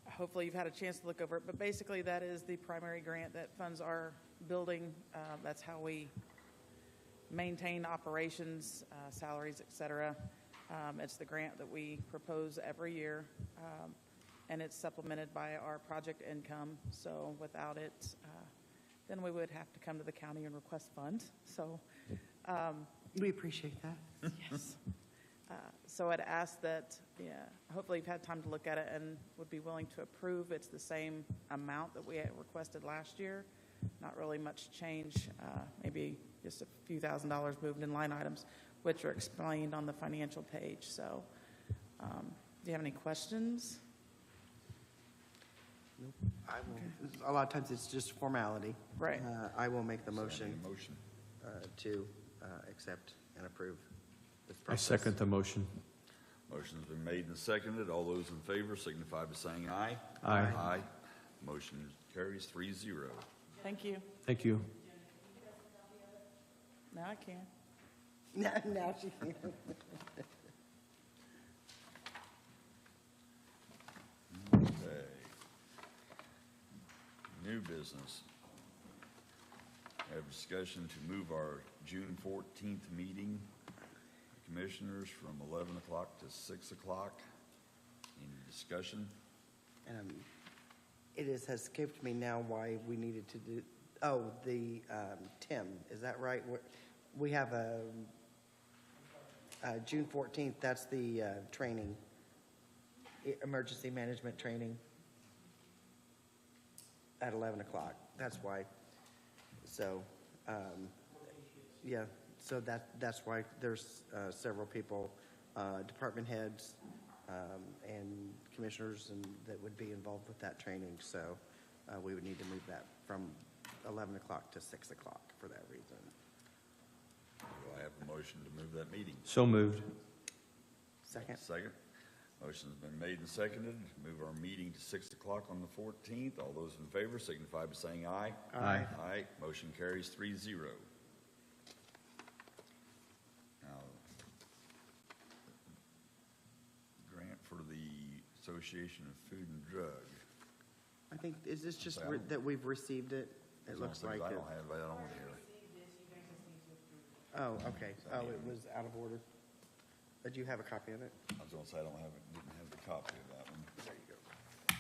Hopefully, you've had a chance to look over it. But basically, that is the primary grant that funds our building. That's how we maintain operations, salaries, et cetera. It's the grant that we propose every year, and it's supplemented by our project income. So without it, then we would have to come to the county and request funds. So We appreciate that. yes. So I'd ask that, hopefully you've had time to look at it and would be willing to approve. It's the same amount that we had requested last year. Not really much change, maybe just a few $1,000s moved in line items, which are explained on the financial page. So do you have any questions? A lot of times it's just formality. Right. I will make the motion Motion. to accept and approve this I process. second the motion. Motion's been made and seconded. All those in favor signify by saying aye. Aye. Aye. Motion carries 3-0. Thank you. Thank you. Now I can. Now she can. New business. We have discussion to move our June 14th meeting, commissioners, from 11 o'clock to 6 o'clock. Any discussion? It has escaped me now why we needed to do, the Tim, is that right? We have a June 14th, that's the training, emergency management training at 11 o'clock. That's why. So, yeah, so that's why there's several people, department heads, and commissioners that would be involved with that training. So we would need to move that from 11 o'clock to 6 o'clock for that reason. Do I have a motion to move that meeting? So moved. Second? Second. Motion's been made and seconded. Move our meeting to 6 o'clock on the 14th. All those in favor signify by saying aye. Aye. Aye. Motion carries 3-0. Now, grant for the Association of Food and Drug. I think, is this just Okay, I don't- that we've received it? It looks like I it. don't have that on here. Oh, okay. Oh, it was out of order. Did you have a copy of it? I was gonna say, I don't have it, didn't have the copy of that one. There you go.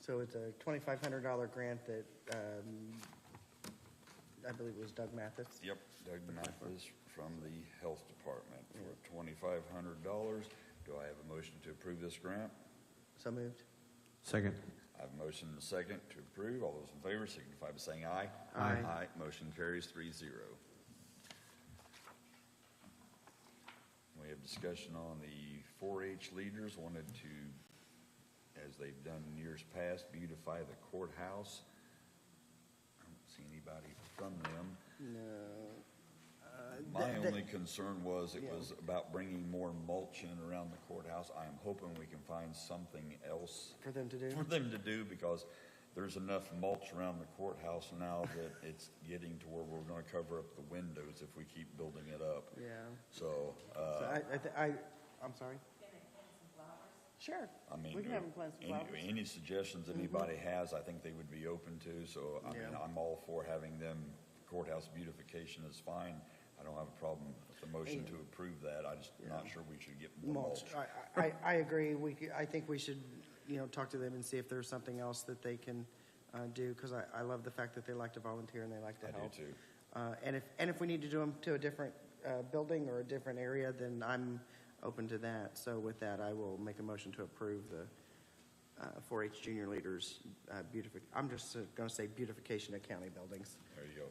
So it's a $2,500 grant that, I believe it was Doug Mathis. Yep, Doug Mathis from the Health Department for $2,500. Do I have a motion to approve this grant? So moved. Second. I have a motion and a second to approve. All those in favor signify by saying aye. Aye. Aye. Motion carries 3-0. We have discussion on the 4-H leaders wanted to, as they've done in years past, beautify the courthouse. I don't see anybody from them. No. My only concern was it was about bringing more mulch in around the courthouse. I am hoping we can find something else For them to do? for them to do, because there's enough mulch around the courthouse now that it's getting to where we're gonna cover up the windows if we keep building it up. Yeah. So, So I'm sorry? Sure. I mean, We can have them plant some flowers. any suggestions anybody has, I think they would be open to. So, I mean, Yeah. I'm all for having them, courthouse beautification is fine. I don't have a problem with the motion to approve that. I just not sure we should get more mulch. I agree. I think we should, talk to them and see if there's something else that they can do, because I love the fact that they like to volunteer and they like to I do help. too. And if we need to do them to a different building or a different area, then I'm open to that. So with that, I will make a motion to approve the 4-H junior leaders I'm just going to say beautification of county buildings. There you go.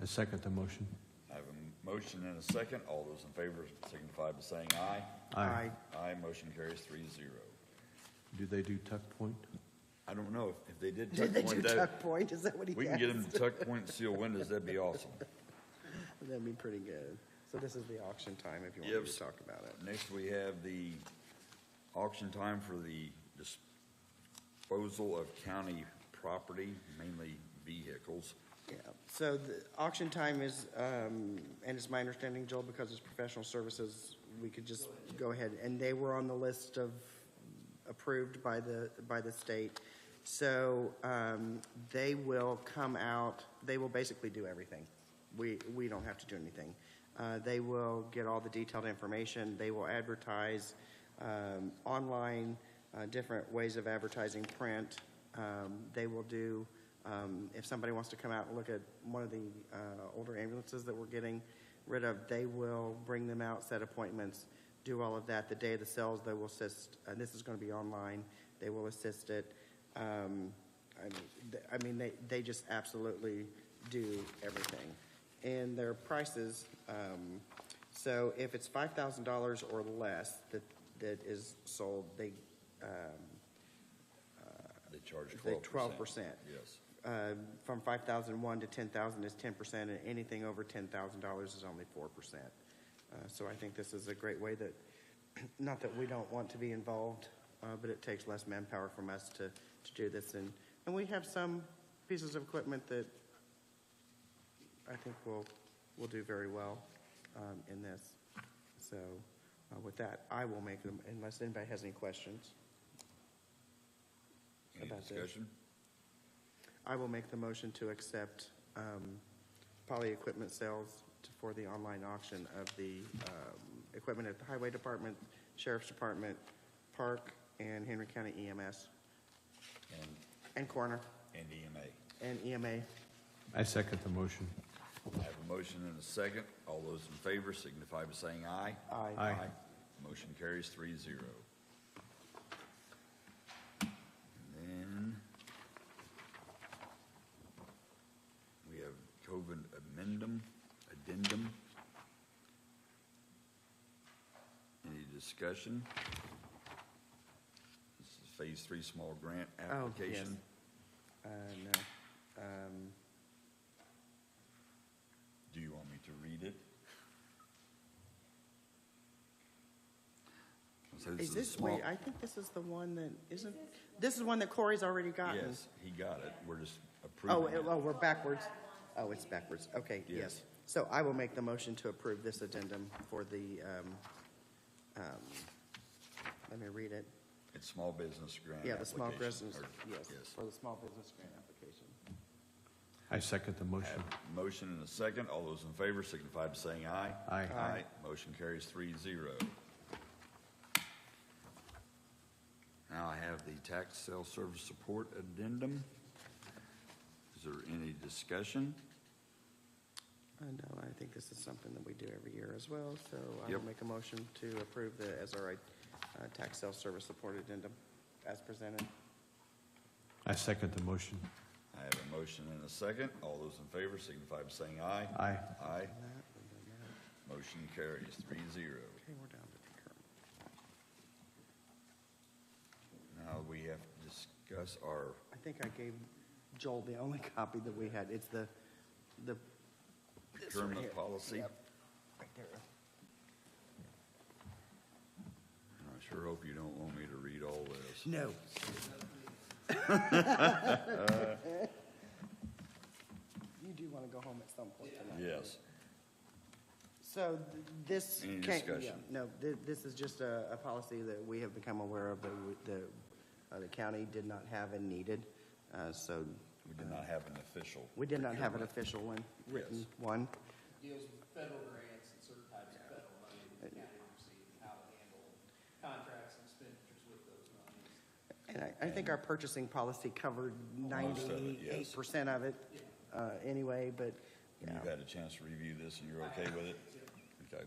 I second the motion. I have a motion and a second. All those in favor signify by saying aye. Aye. Aye, motion carries 3-0. Do they do tuck point? I don't know if they did Did they tuck do point. tuck point? Is that what he We can get them asked? to tuck point and seal windows. That'd be awesome. That'd be pretty good. So this is the auction time if you want me Yes. to talk about it. Next, we have the auction time for the disposal of county property, mainly vehicles. Yeah, so the auction time is, and it's my understanding, Joel, because it's professional services, we could just go ahead, and they were on the list of approved by the state. So, they will come out, they will basically do everything. We don't have to do anything. They will get all the detailed information, they will advertise, online, different ways of advertising, print. They will do, if somebody wants to come out and look at one of the older ambulances that we're getting rid of, they will bring them out, set appointments, do all of that. The day of the sales, they will assist, and this is going to be online, they will assist it. I mean, they just absolutely do everything. And their prices, so if it's $5,000 or less that is sold, they charge 12%. 12%. Yes. From 5,001 to 10,000 is 10%, and anything over $10,000 is only 4%. So I think this is a great way that, not that we don't want to be involved, but it takes less manpower from us to do this. And we have some pieces of equipment that I think will do very well in this. So with that, I will make them, unless anybody has any questions. Any About this. discussion? I will make the motion to accept Poly Equipment sales for the online auction of the equipment at the Highway Department, Sheriff's Department, Park, and Henry County EMS, and Coroner, And EMA. and EMA. I second the motion. I have a motion and a second. All those in favor signify by saying aye. Aye. Aye. Motion carries 3-0. And then we have COVID addendum. Any discussion? This is Phase 3 small grant Oh, yes. application. No. Do you want me to read it? So Is this, small- wait, I think this is the one that, isn't, this is one that Corey's already gotten? Yes, he got it. We're just approving it. Oh, we're backwards. Oh, it's backwards. Okay, Yes. yes. So I will make the motion to approve this addendum for the, let me read it. It's small business grant Yeah, the small application, business, or- yes, for the small business grant application. I second the I motion. have a motion and a second. All those in favor signify by saying aye. Aye. Aye. Motion carries 3-0. Now I have the tax sale service support addendum. Is there any discussion? No, I think this is something that we do every year as well, so I Yep. will make a motion to approve the SRI tax sale service support addendum as presented. I second the motion. I have a motion and a second. All those in favor signify by saying aye. Aye. Aye. Motion carries 3-0. Okay, we're down to procurement. Now we have to discuss our, I think I gave Joel the only copy that we had. It's the this right procurement here. policy. Yep, right there. I sure hope you don't want me to read all this. No. You do want to go home at some point tonight. Yes. So this. Any came- discussion? yeah, No, this is just a policy that we have become aware of that the county did not have and needed. So We did not have an official. we did not have an procurement. official one, written Yes. one. Deals with federal grants and certain types of federal money that the county receives, and how to handle contracts and expenditures with those monies. And I think our purchasing policy covered Most of it, yes. 98% of it anyway, but, And yeah. you've had a chance to review this and you're okay with it? Okay.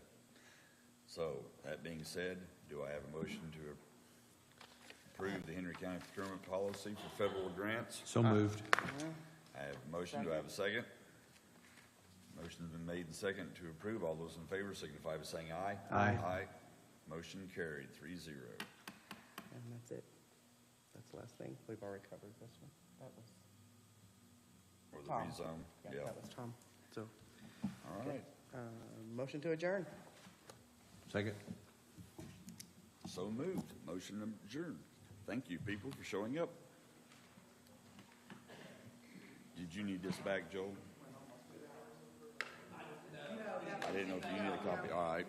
So, that being said, do I have a motion to approve the Henry County procurement policy for federal grants? So moved. I have a motion, do I have a second? Motion's been made and second to approve. All those in favor signify by saying aye. Aye. Aye. Motion carried, 3-0. And that's it. That's the last thing. We've already covered this one. That was Or the Tom. rezone, Yeah, yeah. that was Tom. So, All right, motion to adjourn. Second. so moved. Motion adjourned. Thank you, people, for showing up. Did you need this back, Joel? I didn't know if you needed a copy. All right.